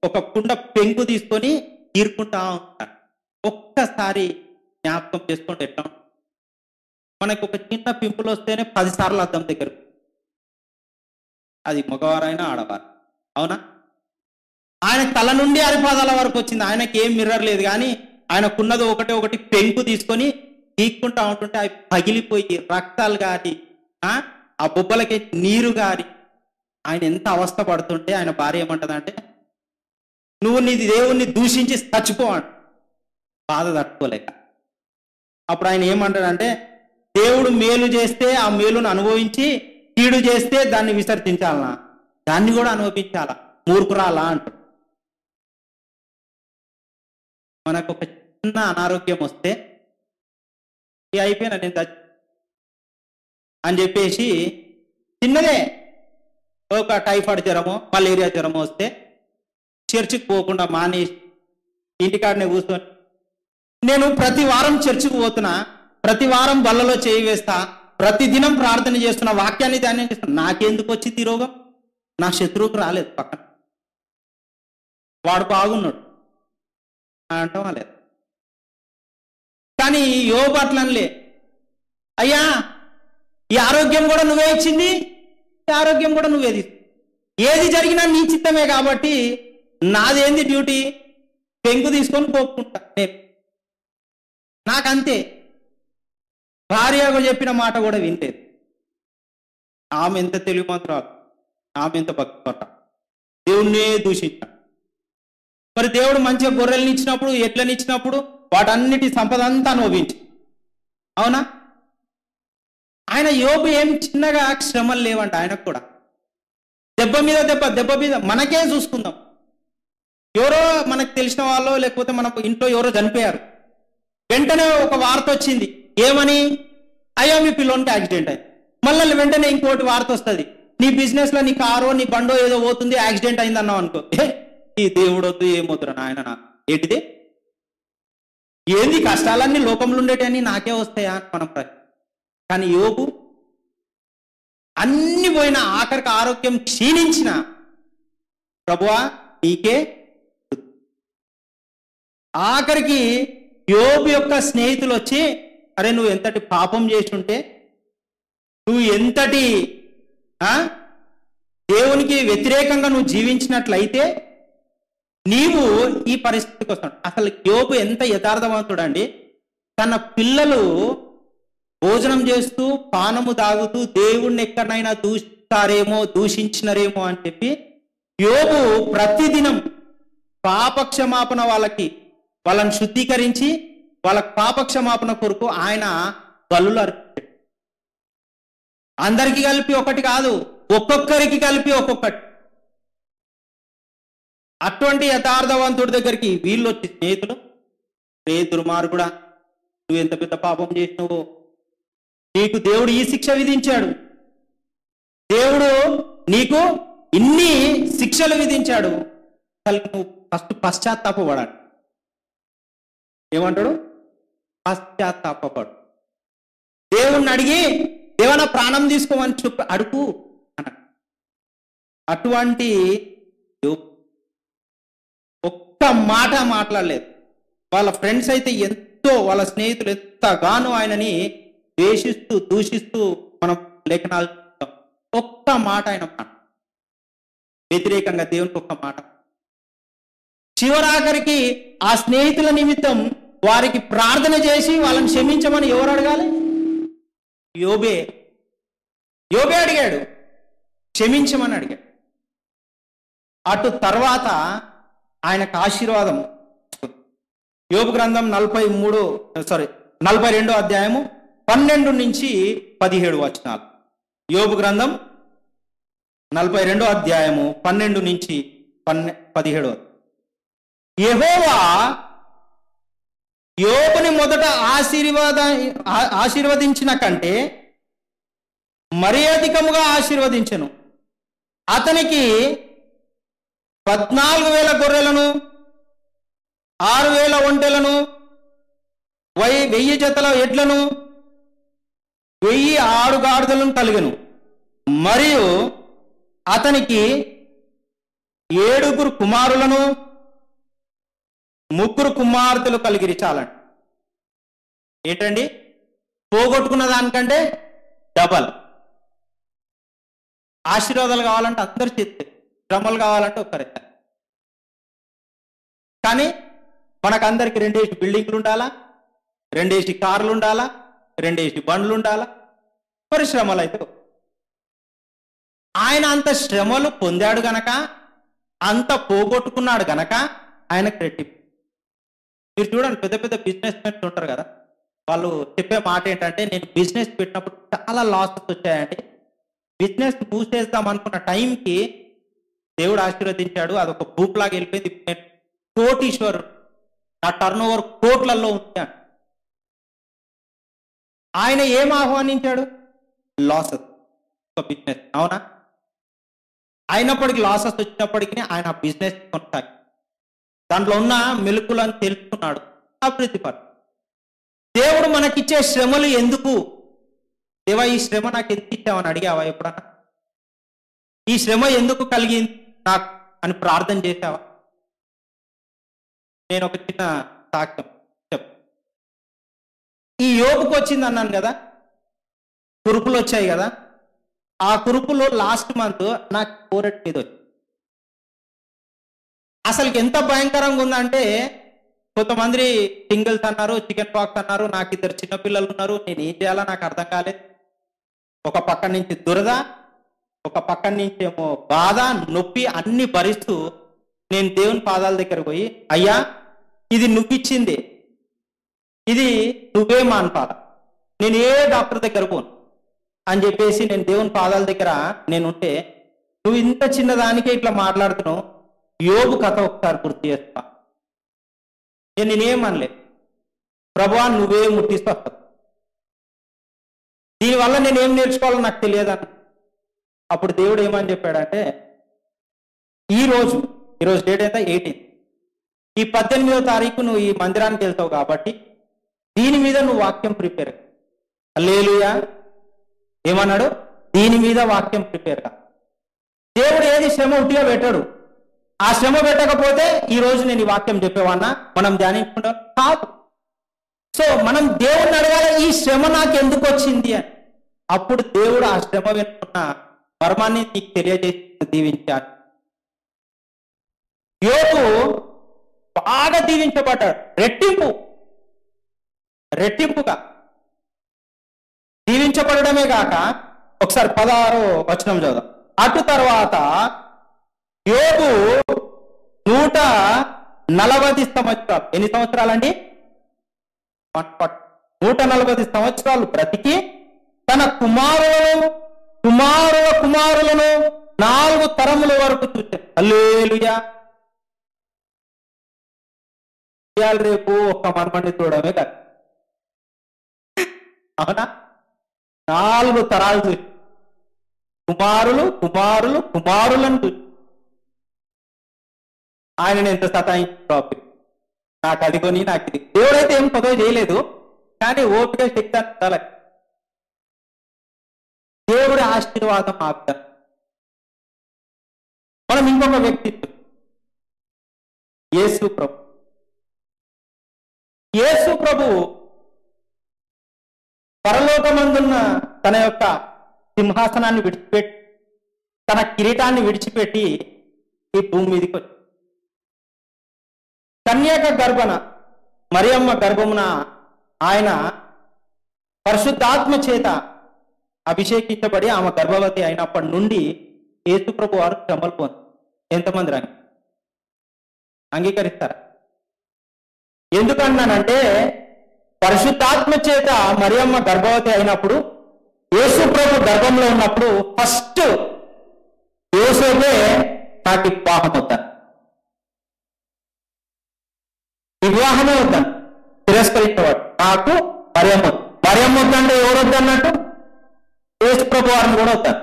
ఒక కుండ పెంకు తీసుకొని తీరుకుంటా ఉంటాడు. ఒక్కసారి జ్ఞాపకం చేసుకుంటే ఎట్లా, మనకు ఒక చిన్న పింపుల్ వస్తేనే 10 సార్లు అద్దం దగ్గర, అది మగవారైనా ఆడవారు, అవునా? ఆయన తల నుండి అరిపాదాల వరకు వచ్చింది. ఆయనకి ఏం మిర్రర్ లేదు, కానీ ఆయనకున్నది ఒకటి పెంకు తీసుకొని గీక్కుంటా ఉంటుంటే అవి పగిలిపోయి రక్తాలు గారి ఆ బొబ్బలకి నీరు గారి ఆయన ఎంత అవస్థ పడుతుంటే ఆయన భార్య ఏమంటదంటే, నువ్వు నీ దేవుణ్ణి దూషించి చచ్చిపో అంట, బాధ తట్టుకోలేక. అప్పుడు ఆయన ఏమంటాడంటే, దేవుడు మేలు చేస్తే ఆ మేలును అనుభవించి, కీడు చేస్తే దాన్ని విసర్జించాలనా, దాన్ని కూడా అనుభవించాలా, మూర్ఖురాలా అంటాడు. మనకు ఒక చిన్న అనారోగ్యం వస్తే అయిపోయినా నేను అని చెప్పేసి, చిన్నదే ఒక టైఫాయిడ్ జ్వరమో మలేరియా జ్వరమో వస్తే చర్చికి పోకుండా మానేసి ఇంటికాడనే కూర్చొని, నేను ప్రతి వారం చర్చికి పోతున్నా, ప్రతి వారం బల్లలో చేయి వేస్తా, ప్రతిదినం ప్రార్థన చేస్తున్నా, వాక్యాన్ని ధ్యానం చేస్తున్నా, నాకెందుకు వచ్చింది ఈ రోగం? నా శత్రువుకు రాలేదు, పక్కన వాడు బాగున్నాడు అంటాం లేదు. కానీ యోబు అట్లనలే, అయ్యా ఈ ఆరోగ్యం కూడా నువ్వే ఇచ్చింది, ఈ ఆరోగ్యం కూడా నువ్వే తీసు, ఏది జరిగినా నీ చిత్తమే కాబట్టి నాదేంది డ్యూటీ, పెంకు తీసుకొని పోపుకుంటా నేను, నాకంతే. భార్య చెప్పిన మాట కూడా వింటేది. ఆమె ఎంత తెలివి మాత్రాలు, ఆమె ఎంత భక్తి, దేవుణ్ణే దూషించాడు. మరి దేవుడు మంచిగా గొర్రెల్ని ఇచ్చినప్పుడు, ఎట్లని ఇచ్చినప్పుడు వాటన్నిటి సంపద అంతా అనుభవించి, అవునా? ఆయన యోబు ఏం చిన్నగా శ్రమలు లేవంట ఆయనకు కూడా. దెబ్బ మీద దెబ్బ మీద మనకే చూసుకుందాం. ఎవరో మనకు తెలిసిన వాళ్ళు లేకపోతే మన ఇంట్లో ఎవరో చనిపోయారు, వెంటనే ఒక వార్త వచ్చింది, ఏమని, అయ్యో మీ పిల్లోనికి యాక్సిడెంట్ అయింది. మళ్ళీ వెంటనే ఇంకోటి వార్త వస్తుంది, నీ బిజినెస్ లో నీ కారో నీ బండో ఏదో పోతుంది, యాక్సిడెంట్ అయింది అన్నావు అనుకో, ఈ దేవుడు వద్దు ఏమవుతురా నాయన, ఏంటిది, ఏంది కష్టాలన్నీ లోకంలో ఉండేటని నాకే వస్తాయా అని మనం ప్రశ్న. కానీ యోబు అన్ని పోయిన ఆఖరికి ఆరోగ్యం క్షీణించిన, ప్రభువా నీకే. ఆఖరికి యోబు యొక్క స్నేహితులు వచ్చి, అరే నువ్వు ఎంతటి పాపం చేసి ఉంటే, నువ్వు ఎంతటి దేవునికి వ్యతిరేకంగా నువ్వు జీవించినట్లయితే నీవు ఈ పరిస్థితికి వస్తాడు. అసలు యోబు ఎంత యథార్థవంతుడు అండి. తన పిల్లలు భోజనం చేస్తూ పానము తాగుతూ దేవుణ్ణి ఎక్కడైనా దూషించినారేమో అని చెప్పి యోబు ప్రతిదినం పాపక్షమాపణ వాళ్ళని శుద్ధీకరించి వాళ్ళ పాపక్షమాపణ కొరకు ఆయన బలులు అర్పించాడు. అందరికీ కలిపి ఒకటి కాదు, ఒక్కొక్కరికి కలిపి ఒక్కొక్కటి. అటువంటి యథార్థవంతుడి దగ్గరికి వీళ్ళు వచ్చి స్నేహితులు, రే దుర్మార్గుడా, నువ్వు ఎంత పెద్ద పాపం చేసినావో, నీకు దేవుడు ఈ శిక్ష విధించాడు, దేవుడు నీకు ఇన్ని శిక్షలు విధించాడు. అసలు నువ్వు ఫస్ట్ పశ్చాత్తాపపడాడు. ఏమంటాడు? పశ్చాత్తాపపడు. దేవుణ్ణి అడిగి ఏమైనా ప్రాణం తీసుకోమని చెప్పి అడుగు అన్నాడు. అటువంటి ఒక్క మాట మాట్లాడలేదు. వాళ్ళ ఫ్రెండ్స్ అయితే ఎంతో, వాళ్ళ స్నేహితులు ఎంతగానో ఆయనని ద్వేషిస్తూ దూషిస్తూ మనం లేఖనాలు చూస్తాం. ఒక్క మాట ఆయన వ్యతిరేకంగా దేవునికి ఒక్క మాట. చివరాఖరికి ఆ స్నేహితుల నిమిత్తం వారికి ప్రార్థన చేసి వాళ్ళని క్షమించమని ఎవరు అడగాలి? యోబే అడిగాడు, క్షమించమని అడిగాడు. అటు తర్వాత ఆయనకు ఆశీర్వాదం. యోబు గ్రంథం 42 అధ్యాయము 12 నుంచి 17 వచనాలు. యోబు గ్రంథం 42 అధ్యాయము 12 నుంచి 17. యెహోవా యోబుని మొదట ఆశీర్వదించిన కంటే మరీ అధికముగా ఆశీర్వదించెను. అతనికి 14,000 గొర్రెలను, 6,000 ఒంటెలను, 1,000 జతల ఎడ్లను, 1,000 ఆడుగాడిదలను కలిగెను. మరియు అతనికి 7 కుమారులను, 3 కుమార్తెలు కలిగిరి. చాలండి. ఏంటండి? పోగొట్టుకున్న దానికంటే డబల్. ఆశీర్వాదాలు కావాలంటే అందరు చేస్తే, శ్రమలు కావాలంటే ఒక్కరే. కానీ మనకందరికి 2 బిల్డింగ్లు ఉండాలా, 2 కార్లు ఉండాలా, 2 బండ్లు ఉండాలా. మరి శ్రమలు అయితే ఆయన అంత శ్రమలు పొందాడు గనక, అంత పోగొట్టుకున్నాడు గనక ఆయనకు రెట్టింపు. మీరు చూడండి, పెద్ద పెద్ద బిజినెస్ మెన్స్ ఉంటారు కదా, వాళ్ళు చెప్పే మాట ఏంటంటే, నేను బిజినెస్ పెట్టినప్పుడు చాలా లాసెస్ వచ్చాయండి, బిజినెస్ మూసేద్దాం అనుకున్న టైంకి దేవుడు ఆశీర్వదించాడు, అదొక బూక్లాగా వెళ్ళిపోయింది, నేను కోటీశ్వరుడు, నా టర్న్ ఓవర్ కోట్లలో ఉంటాను. ఆయన ఏం ఆహ్వానించాడు? లాసెస్, ఒక బిజినెస్. అవునా? అయినప్పటికీ లాసెస్ వచ్చినప్పటికీ ఆయన బిజినెస్ కొనసాగి దాంట్లో ఉన్న మెలుకులను తెలుసుకున్నాడు, అభివృద్ధి పడు. దేవుడు మనకిచ్చే శ్రమలు ఎందుకు? దేవా, ఈ శ్రమ నాకు ఎందుకు ఇచ్చావని అడిగావా ఎప్పుడన్నా? ఈ శ్రమ ఎందుకు కలిగింది నాకు అని ప్రార్థన చేసావా? నేను ఒక చిన్న సాక్ష్యం చెప్. ఈ యోబుకు వచ్చింది అన్నాను కదా, కురుపులు వచ్చాయి కదా, ఆ కురుపులో లాస్ట్ మంత్ నాకు 4 మీద వచ్చింది. అసలు ఎంత భయంకరంగా ఉందంటే, కొంతమంది సింగిల్స్ అన్నారు, చికెన్ పాక్స్ అన్నారు, నాకు 2 చిన్నపిల్లలు ఉన్నారు, నేను ఏం చేయాలో నాకు అర్థం కాలేదు. ఒక పక్క నుంచి దురద, ఒక పక్క నుంచి ఏమో బాధ, నొప్పి అన్ని భరిస్తూ నేను దేవుని పాదాల దగ్గర పోయి, అయ్యా ఇది నువ్విచ్చింది, ఇది నువ్వే మాన్పాల, నేను ఏ డాక్టర్ దగ్గర పోను అని చెప్పేసి నేను దేవుని పాదాల దగ్గర నేనుంటే, నువ్వు ఇంత చిన్నదానికే ఇట్లా మాట్లాడుతున్నావు, యోబు కథ ఒకసారి గుర్తు చేస్తా. నేనేమనలే, ప్రభువా నువ్వే ముట్టిస్తా, దీనివల్ల నేనేం నేర్చుకోవాలో నాకు తెలియదన్న. అప్పుడు దేవుడు ఏమని చెప్పాడంటే, ఈరోజు డేట్ అయితే 18, ఈ 18వ తారీఖు నువ్వు ఈ మందిరానికి వెళ్తావు కాబట్టి దీని మీద నువ్వు వాక్యం ప్రిపేర్. హల్లెలూయా. ఏమన్నాడు? దీని మీద వాక్యం ప్రిపేర్ గా. దేవుడు ఏది శ్రమ ఉట్టిగా పెట్టాడు. ఆ శ్రమ పెట్టకపోతే ఈ రోజు నేను ఈ వాక్యం చెప్పేవాడినా, మనం ధ్యానించుకుంటాం కాదు. సో మనం దేవుడిని అడగాలి, ఈ శ్రమ నాకు ఎందుకు వచ్చింది అని. అప్పుడు దేవుడు ఆ శ్రమ వెనుకున్న మర్మాన్ని నీకు తెలియజేసి దీవించాడు. యోబు బాగా దీవించబడ్డాడు, రెట్టింపుగా దీవించబడమే కాక, ఒకసారి 16వ వచనం చదువు. అటు తర్వాత యోబు 140 సంవత్సరాలు, ఎన్ని సంవత్సరాలండి? 140 సంవత్సరాలు బ్రతికి తన కుమారులను 4 తరముల వరకు చూశాడు. హల్లెలూయా. రేపు ఒక్క మర్మాన్ని చూడమే కాదు, అవునా? 4 తరాలు చూసి కుమారులు కుమారులు కుమారులను చూసి ఆయనను ఎంత సతాయించారు. నాకు అది కొని నాకు ఇది. దేవుడైతే ఏం పదవి చేయలేదు, కానీ ఓపిక శక్తి అంత దేవుడి ఆశీర్వాదం ఆపుతారు. మనం ఇంకొక వ్యక్తిత్వం యేసు ప్రభు. యేసు ప్రభు పరలోకమందున్న తన యొక్క సింహాసనాన్ని విడిచిపెట్టి, తన కిరీటాన్ని విడిచిపెట్టి ఈ భూమి మీదకి వచ్చి కన్యాక గర్భన మరియమ్మ గర్భమున ఆయన పరిశుద్ధాత్మ చేత అభిషేకించబడి ఆమె గర్భవతి అయినప్పటి నుండి యేసు ప్రభు వారు శ్రమలు పొంది. ఎంతమంది అంగీకరిస్తారా? ఎందుకన్నానంటే పరిశుద్ధాత్మ చేత మరియమ్మ గర్భవతి అయినప్పుడు, యేసు ప్రభు గర్భంలో ఉన్నప్పుడు ఫస్ట్ యోసేపే నాకు వివాహం అవుతాను, వివాహమే వద్దాను తిరస్కరించేవాడు. నాకు మరియమ్మ మరియమ్మ వద్దంటే ఎవరు వద్దన్నట్టు? యేసు ప్రభు వారిని కూడా వద్దాను.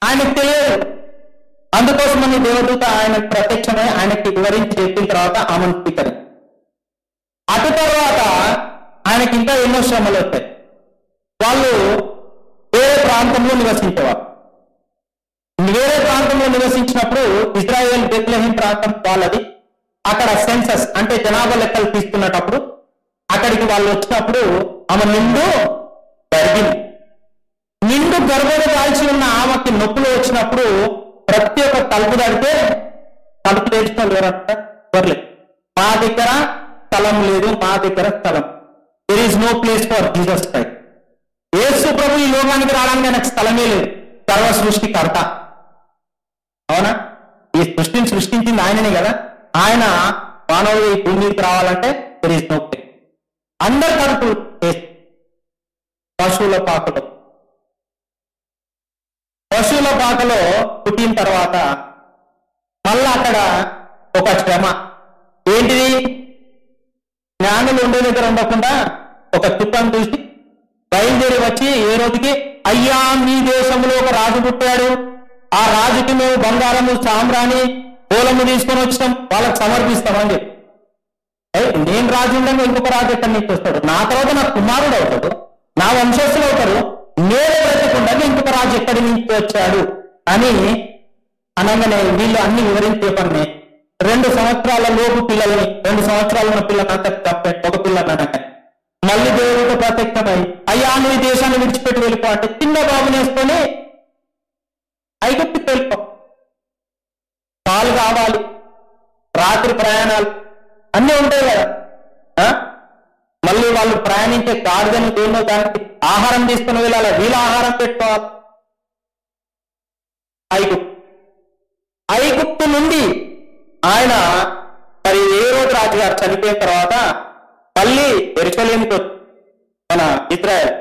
ఆయనకు తెలియదు. అందుకోసమని దేవదూత ఆయనకు ప్రత్యక్షమై ఆయనకి వివరించి చెప్పిన తర్వాత ఆమెను స్వీకరించారు. అటు తర్వాత ఆయనకి ఇంకా ఎన్నో శ్రమలు వస్తాయి. వాళ్ళు వేరే ప్రాంతంలో నివసించేవారు. వేరే ప్రాంతంలో నివసించినప్పుడు ఇజ్రాయేల్ బెత్లెహేం ప్రాంతం వాళ్ళది. అక్కడ సెన్సస్ అంటే జనాభా లెక్కలు తీసుకున్నప్పుడు అక్కడికి వాళ్ళు వచ్చినప్పుడు ఆమె నిండు గర్భం దాల్చి ఉన్న ఆమెకి నొప్పులు వచ్చినప్పుడు ప్రతి ఒక్క తలుపు తడితే తలుపు తెరిచిన వాళ్ళు ఎవరంటారు? ఎవరులేదు. మా దగ్గర స్థలం లేదు, మా దగ్గర స్థలం. There is no place for Jesus Christ. Yesu ప్రభు ఈ లోకానికి రావడానికి ఆయనకు స్థలమే లేదు. సర్వ సృష్టికర్త. అవునా? ఈ సృష్టిని సృష్టించింది ఆయననే కదా. ఆయన మానవుడు ఈ భూమి మీదకి రావాలంటే దెర్ ఈస్ నో ప్లేస్. అందరు తలుపు పశువుల పాకలో పుట్టిన తర్వాత మళ్ళా అక్కడ ఒక శ్రమ. ఏంటిది? జ్ఞానులు ఉండే దగ్గర ఉండకుండా ఒక చుట్టం చూసి బయలుదేరి వచ్చి ఏ రోజుకి, అయ్యా మీ దేశంలో ఒక రాజు పుట్టాడు, ఆ రాజుకి మేము బంగారము సాంబ్రాణి పూలము తీసుకొని వచ్చినాం, వాళ్ళకి సమర్పిస్తామని చెప్పి. నేను రాజు ఉండగా ఇంకొక రాజు ఎక్కడి నుంచి వస్తాడు? నా తర్వాత నా కుమారుడు అవుతాడు, నా వంశస్థులు అవుతారు, నేను బ్రతకుండా ఇంకొక రాజు ఎక్కడి నుంచి వచ్చాడు అని అనగానే వీళ్ళు అన్ని వివరించి చెప్పండి. 2 సంవత్సరాల లోపు పిల్లల్ని, 2 సంవత్సరాల ఉన్న పిల్లలంతా ఒక పిల్లని అనగా మళ్ళీ దేవుడితో ప్రత్యక్షమై, అయ్యా నువ్వు ఈ దేశాన్ని విడిచిపెట్టి వెళ్ళిపో అంటే చిన్న బాబుని వేసుకొని ఐగుప్తుకి వెళ్ళిపో. పాలు కావాలి, రాత్రి ప్రయాణాలు అన్నీ ఉంటాయి కదా. మళ్ళీ వాళ్ళు ప్రయాణించే గాడిదని దేన్నో దానికి ఆహారం తీసుకుని వెళ్ళాలి, వీళ్ళ ఆహారం పెట్టుకోవాలి. ఐగుప్తు నుండి ఆయన మరి ఏ రోజు రాజుగారు చనిపోయిన తర్వాత మళ్ళీ యెరూషలేముకి వచ్చి మన ఇజ్రాయెల్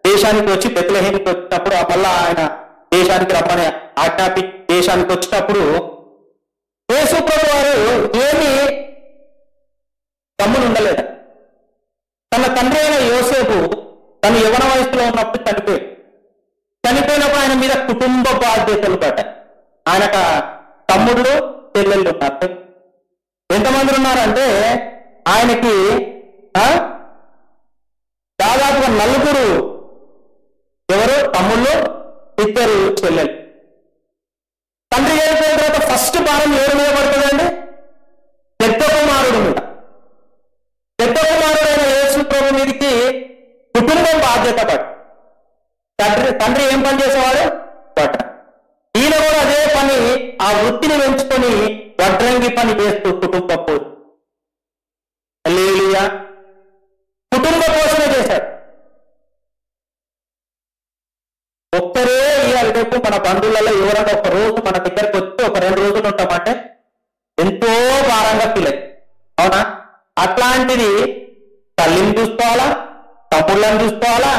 దేశానికి వచ్చి బెత్లెహేముకి వచ్చినప్పుడు మళ్ళా ఆయన దేశానికి రమ్మని ఆజ్ఞాపి దేశానికి వచ్చినప్పుడు యేసు ప్రభు వారు ఏమి గమ్మున ఉండలేదు. తన తండ్రి అయిన యోసేపు తను యవన వయసులో ఉన్నప్పుడు చనిపోయినప్పుడు ఆయన మీద కుటుంబ బాధ్యతలు పడ్డాయి. ఆయనక తమ్ముళ్ళు చెల్లెళ్ళు ఉన్నారు. ఎంతమంది ఉన్నారంటే ఆయనకి దాదాపుగా 4 ఎవరు తమ్ముళ్ళు, 2 చెల్లెలు. తండ్రి వెళ్ళిపోయిన తర్వాత ఫస్ట్ భారం ఎవరి మీద పడుతుందండి? పెద్ద కుమారుడు మీద. పెద్ద కుమారుడైన యేసు ప్రభు మీదకి కుటుంబం బాధ్యత పడు. తండ్రి ఏం పని చేసేవాడు? పట్ట. ఈయన కూడా అదే పని, ఆ వృత్తిని పెంచుకొని వడ్రంగి పని చేస్తూ కుటుంబ పోషణ, హల్లెలూయా, కుటుంబ పోషణ చేశాడు. ఒక్కరే ఇవాళ రేపు మన బంధువులలో ఎవరైనా ఒక రోజు మన దగ్గరకు వచ్చి ఒక 2 రోజులు ఉంటామంటే ఎంతో భారంగా ఫీల్ అయ్యి, అవునా? అట్లాంటిది తల్లిని చూసుకోవాలా, తమ్ముళ్ళని చూసుకోవాలా,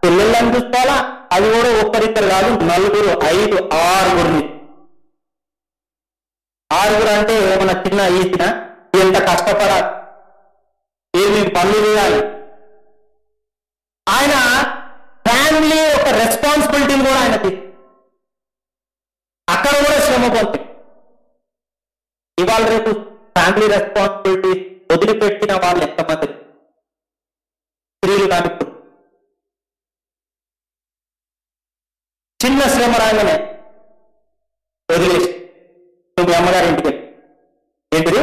పిల్లలను చూసుకోవాలా. అది కూడా ఒక్కరిద్దరు కాదు, 4, 5, 6 అంటే ఏమన్నా చిన్న ఈసిన ఎంత కష్టపడాలి, ఏమి పనులు చేయాలి. ఆయన ఫ్యామిలీ ఒక రెస్పాన్సిబిలిటీని కూడా ఆయన పొంది ఇవాళ రేపు ఫ్యామిలీ రెస్పాన్సిబిలిటీ వదిలిపెట్టిన వాళ్ళు ఎంతమంది స్త్రీలు కానీ చిన్న శ్రమ రాగానే వదిలేసి నువ్వు అమ్మగారి ఇంటికి ఏంటిది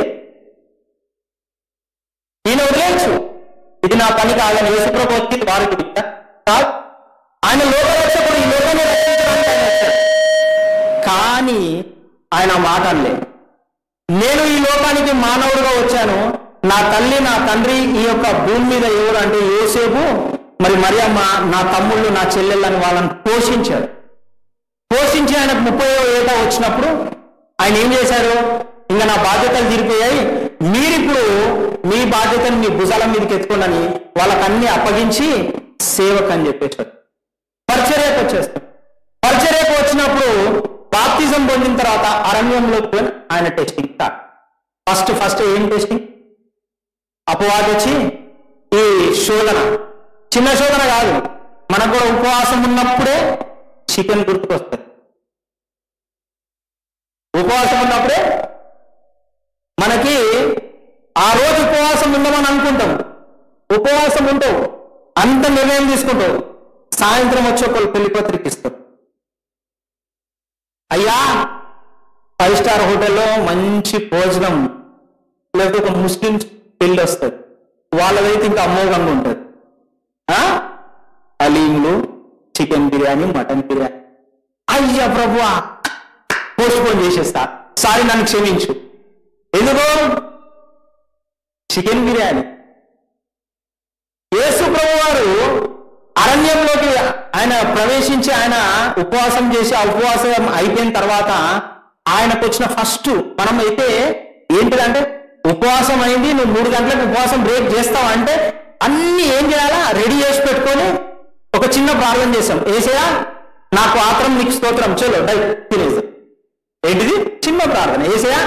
ఈయన వదిలేయచ్చు, ఇది నా పని కాదని యేసుప్రభు వచ్చింది వారికి కాదు. ఆయన లోకరక్షకుడు, ఈ లోకాన్ని రక్షించడానికి ఆయన వచ్చాడు. కానీ ఆయన మాట అనలే, నేను ఈ లోకానికి మానవుడిగా వచ్చాను, నా తల్లి నా తండ్రి ఈ యొక్క భూమి మీద ఎవరు అంటే యోసేపు మరి మరియమ్మ నా తమ్ముళ్ళు నా చెల్లెళ్ళని వాళ్ళని పోషించారు. పోషించి ఆయనకు 30వ ఏట వచ్చినప్పుడు ఆయన ఏం చేశారు, ఇంకా నా బాధ్యతలు తీరిపోయాయి, మీరిప్పుడు మీ బాధ్యతను మీ భుజాల మీదకి ఎత్తుకోండి వాళ్ళకి అన్ని అప్పగించి సేవకు అని చెప్పేశారు. పరిచర్యకు వచ్చేస్తారు. పరిచర్యకు వచ్చినప్పుడు బాప్తిజం పొందిన తర్వాత అరణ్యంలో ఆయన టెస్టింగ్ స్టార్ట్. ఫస్ట్ ఏం టెస్టింగ్? అపవాది వచ్చి ఈ శోధన, చిన్న శోధన కాదు, మనకు కూడా ఉపవాసం ఉన్నప్పుడే చికెన్ గుర్తుకొస్తుంది. ఉపవాసం ఉన్నప్పుడే మనకి ఆ రోజు ఉపవాసం ఉండమని అనుకుంటాం, ఉపవాసం ఉంటావు, అంత నిర్ణయం తీసుకుంటావు, సాయంత్రం వచ్చి ఒకళ్ళు పెళ్లి పత్రిక ఇస్తారు. అయ్యా 5 స్టార్ హోటల్లో మంచి భోజనం, లేకపోతే ఒక ముస్లిం పెళ్లి వస్తుంది, వాళ్ళదైతే ఇంకా అమోఘంగా ఉంటుంది. హలీంలు, చికెన్ బిర్యానీ, మటన్ బిర్యానీ. అయ్యా ప్రభువా పోస్ట్పోన్ చేసేస్తా, సారీ నన్ను క్షమించు. ఎందుకు? చికెన్ బిర్యానీ. యేసు ప్రభు వారు అరణ్యంలోకి ఆయన ప్రవేశించి ఆయన ఉపవాసం చేసి ఆ ఉపవాసం అయిపోయిన తర్వాత ఆయనకు వచ్చిన ఫస్ట్ మనం అయితే ఏంటిదంటే ఉపవాసం అయింది, నువ్వు 3 గంటలకు ఉపవాసం బ్రేక్ చేస్తావు అంటే అన్ని ఏం చేయాలా రెడీ చేసి పెట్టుకొని ఒక చిన్న ప్రార్థన చేశాం. ఏసయ్యా నాకు ఆత్రం నీకు స్తోత్రం, చలో డై తినేసాం. ఏంటిది? చిన్న ప్రార్థన. ఏసయ్యా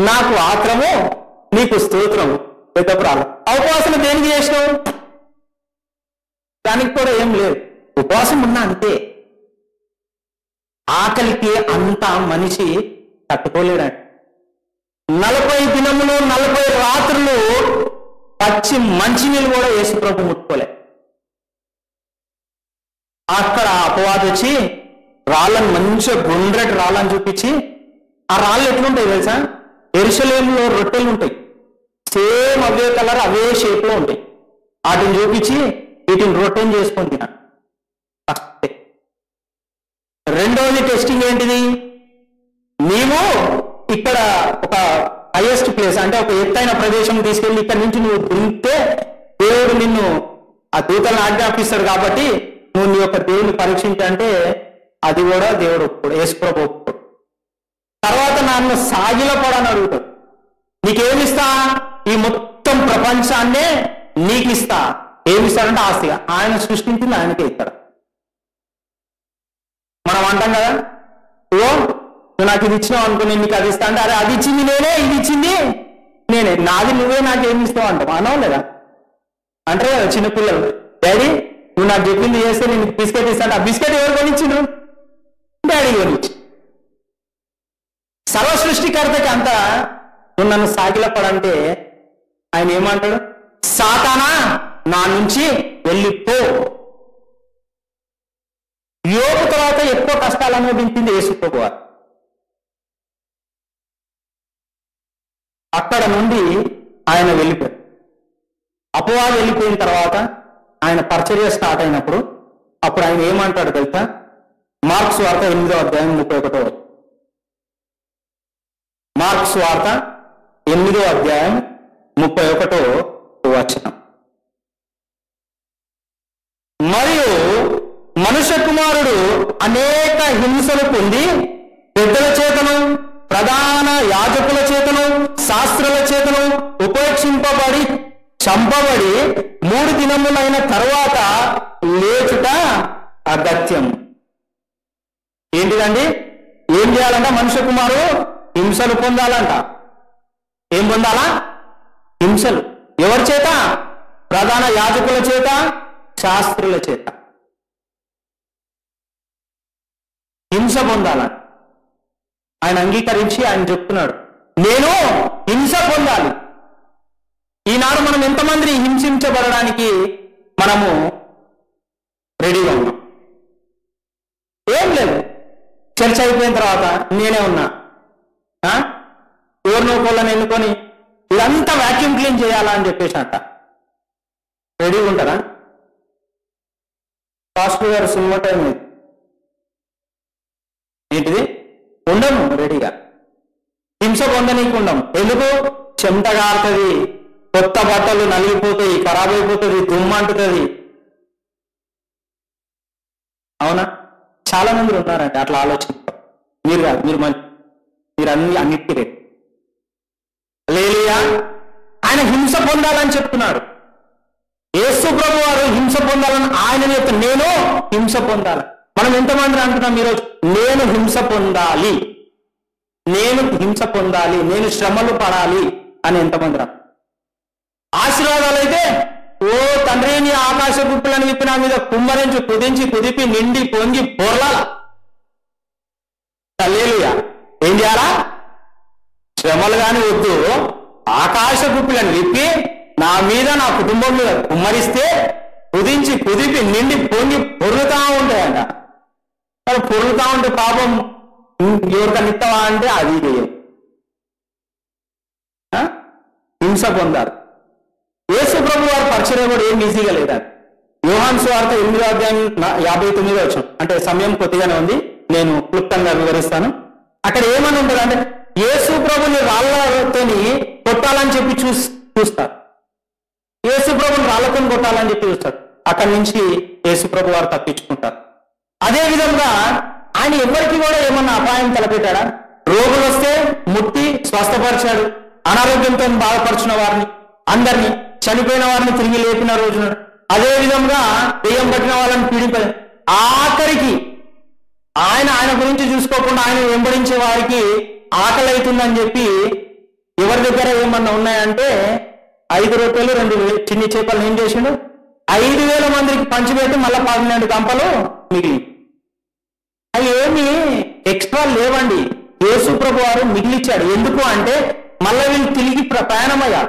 నాకు ఆత్రము నీకు స్తోత్రం, పెద్ద ప్రార్థన. ఉపవాసం దేనికి చేసినావు? దానికి కూడా ఏం లేదు, ఉపవాసం ఉన్నా అంతే. ఆకలికి అంత మనిషి తట్టుకోలేడండి. 40 దినములు 40 రాత్రులు పచ్చి మంచినీళ్ళు కూడా యేసు ప్రభు ముట్టుకోలే. అక్కడ అపవాది వచ్చి రాళ్ళను మంచిగా గుండ్రటి రాళ్ళని చూపించి, ఆ రాళ్ళు ఎట్లుంటాయి తెలుసా? యెరూషలేములో రొట్టెలు ఉంటాయి, సేమ్ అవే కలర్ అవే షేప్ లో ఉంటాయి. వాటిని చూపించి వీటిని రొట్టెని చేసుకొని తిన. రెండవది టెస్టింగ్ ఏంటిది? నీవు ఇక్కడ ఒక హైయెస్ట్ ప్లేస్ అంటే ఒక ఎత్తైన ప్రదేశం తీసుకెళ్ళి ఇక్కడ నుంచి నువ్వు దుంతే దేవుడు నిన్ను ఆ దూతలను ఆజ్ఞాపిస్తాడు, కాబట్టి నువ్వు నీ యొక్క దేవుని పరీక్షించంటే అది కూడా దేవుడు ఒప్పుకోడు, యేసుప్రభు ఒప్పుకోడు. తర్వాత నన్ను సాగిల పడని అడుగుతాడు, నీకేమిస్తా? ఈ మొత్తం ప్రపంచాన్నే నీకు ఇస్తా. ఏమిస్తాడంటే ఆస్తిగా. ఆయన సృష్టించింది ఆయనకే ఇస్తాడు. మనం అంటాం కదా, ఓ నువ్వు నాకు ఇది ఇచ్చినావు అనుకో, నేను నీకు అది ఇస్తా అంటే, అరే అది ఇచ్చింది నేనే, ఇది ఇచ్చింది నేనే, నాది నువ్వే నాకు ఏమి ఇస్తావు అంటావు. అనవు లేదా? అంటే కదా చిన్నపిల్లలు, డాడీ నువ్వు నాకు చెప్పింది చేస్తే నేను బిస్కెట్ ఇస్తాను. ఆ బిస్కెట్ ఎవరు కొనిచ్చిండ్రు? డాడీ కొనిచ్చి. సర్వ సృష్టికర్తకి అంతా నువ్వు నన్ను సాగిలపడంటే ఆయన ఏమంటాడు? సాతానా నా నుంచి వెళ్ళిపో. యోగు తర్వాత ఎక్కువ కష్టాలు అనుభవించింది యేసు ప్రభువు. అక్కడ నుండి ఆయన వెళ్ళిపోయాడు. అపవాది వెళ్ళిపోయిన తర్వాత ఆయన పరిచర్య స్టార్ట్ అయినప్పుడు అప్పుడు ఆయన ఏమంటాడు తెలుసా? మార్క్స్ వార్త 8వ అధ్యాయం 31వ. మార్క్స్ వార్త 8వ అధ్యాయం 31వ వచనం. మరియు మనుష్య కుమారుడు అనేక హింసలు పొంది పెద్దల చేతను ప్రధాన యాజకుల చేతను శాస్త్రుల చేతను ఉపేక్షింపబడి చంపబడి 3 దినములైన తరువాత లేచుట అగత్యం. ఏంటిదండి? ఏం చేయాలంట? మనుష్య కుమారుడు హింసలు పొందాలంట. ఏం పొందాలా? హింసలు. ఎవరి చేత? ప్రధాన యాజకుల చేత, శాస్త్రుల చేత హింస పొందాల. ఆయన అంగీకరించి ఆయన చెప్తున్నాడు, నేను హింస పొందాలి. ఈనాడు మనం ఎంతమందిని హింసించబడడానికి మనము రెడీగా ఉన్నాం? ఏం లేదు, చర్చ అయిపోయిన తర్వాత నేనే ఉన్నా, ఎవరినో కోళ్ళని ఎన్నుకొని ఇదంతా వ్యాక్యూమ్ క్లీన్ చేయాలా అని చెప్పేసి అంట. రెడీగా ఉంటారా? పాస్టర్ గారు సినిమా టైం ఏంటిది ఉండము, రెడీగా హింస పొందనీకి ఉండము. ఎందుకు? చెమట కారుతుంది, కొత్త బట్టలు నలిగిపోతాయి, ఖరాబ్ అయిపోతుంది, దుమ్ము అంటుతుంది. అవునా? చాలా మంది ఉన్నారంటే అట్లా ఆలోచిస్తారు. మీరు కాదు, మీరు అన్నిటికీ రెడీ. హల్లెలూయా. ఆయన హింస పొందాలని చెప్తున్నాడు. యేసు ప్రభు వారు హింస పొందాలని ఆయన చెప్తే నేను హింస పొందాలి. మనం ఎంతమంది అంటున్నాం ఈరోజు? నేను హింస పొందాలి, నేను హింస పొందాలి, నేను శ్రమలు పడాలి అని ఎంతమంది రా? ఆశీర్వాదాలు అయితే ఓ తండ్రి నీ ఆకాశ గుప్పులను విప్పి నా మీద కుమ్మరించి కుదించి కుదిపి నిండి పొంగి పొర్లాల. హల్లెలూయా. ఏం చేయాలా? శ్రమలు కానీ వద్దు, ఆకాశ గుప్పులను విప్పి నా మీద నా కుటుంబం మీద కుమ్మరిస్తే కుదించి కుదిపి నిండి పొంగి పొర్లుతా ఉంటాయంట. కానీ పొర్లుతా ఉంటే పాపం ఎవరికన్నా ఇస్తావా అంటే అది చేయం. హింస పొందారు. యేసు ప్రభు వారి పరిచయం కూడా ఏం ఈజీగా లేదా? యోహాను సువార్త 8వ అధ్యాయం 59వ వచనం, అంటే సమయం కొద్దిగానే ఉంది, నేను క్లుప్తంగా వివరిస్తాను. అక్కడ ఏమని ఉంటుంది అంటే యేసు ప్రభుని రాళ్లతోని కొట్టాలని చెప్పి చూస్తారు. యేసు ప్రభుని రాళ్లతో కొట్టాలని చెప్పి చూస్తారు. అక్కడి నుంచి యేసు ప్రభు వారు తప్పించుకుంటారు. అదే విధంగా ఆయన ఎవరికి కూడా ఏమన్నా అపాయం తలపెట్టాడా? రోగులు వస్తే ముట్టి స్వస్థపరిచాడు, అనారోగ్యంతో బాధపరిచిన వారిని అందరినీ, చనిపోయిన వారిని తిరిగి లేపిన రోజున. అదే విధంగా దెయ్యం పట్టిన వాళ్ళని పీడిపోయాడు. ఆఖరికి ఆయన గురించి చూసుకోకుండా ఆయన వెంబడించే వారికి ఆకలి అవుతుందని చెప్పి ఎవరి దగ్గర ఏమన్నా ఉన్నాయంటే 5 రొట్టెలు 2 చిన్ని చేపలు ఏం చేసిండు? 5,000 మందికి పంచిపెట్టి మళ్ళీ 12 గంపలు మిగిలి. అవి ఏమి ఎక్స్ట్రా లేవండి, యేసు ప్రభు వారు మిగిలిచ్చాడు. ఎందుకు అంటే మళ్ళీ వీళ్ళు తిరిగి ప్రయాణమయ్యే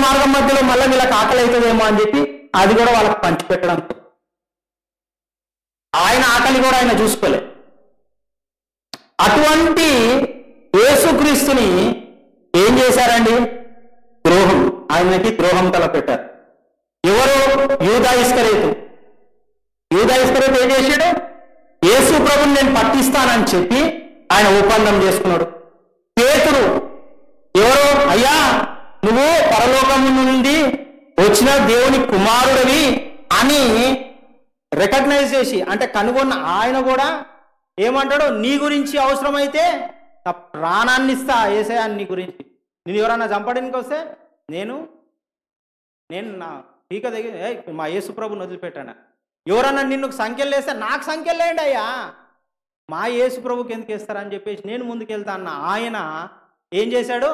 మార్గం మధ్యలో మళ్ళీ వీళ్ళకి ఆకలి అవుతుందేమో అని చెప్పి అది కూడా వాళ్ళకి పంచిపెట్టడం. ఆయన ఆకలి కూడా ఆయన చూసుకోలే. అటువంటి యేసుక్రీస్తుని ఏం చేశారండి? ఆయనకి ద్రోహం తలపెట్టారు. ఎవరు? యూదా ఇస్కరియోతు ఏం చేశాడు? యేసు ప్రభుని నేను పట్టిస్తానని చెప్పి ఆయన ఒప్పందం చేసుకున్నాడు. పేతురు ఎవరు? అయ్యా నువ్వు పరలోకము నుండి వచ్చిన దేవుని కుమారుడివి అని రికగ్నైజ్ చేసి, అంటే కనుగొన్న ఆయన కూడా ఏమంటాడు? నీ గురించి అవసరమైతే నా ప్రాణాన్ని ఇస్తా యేసయ్యా, నీ గురించి. నేను ఎవరన్నా చంపడానికి వస్తే నేను నా పీక దగ్గర మా యేసు ప్రభుని వదిలిపెట్టాను. ఎవరన్నా నిన్ను సంఖ్యలు వేస్తే నాకు సంఖ్యలు లేండి అయ్యా, మా యేసు ప్రభుకి ఎందుకు వేస్తారని చెప్పేసి నేను ముందుకెళ్తా అన్న ఆయన ఏం చేశాడు?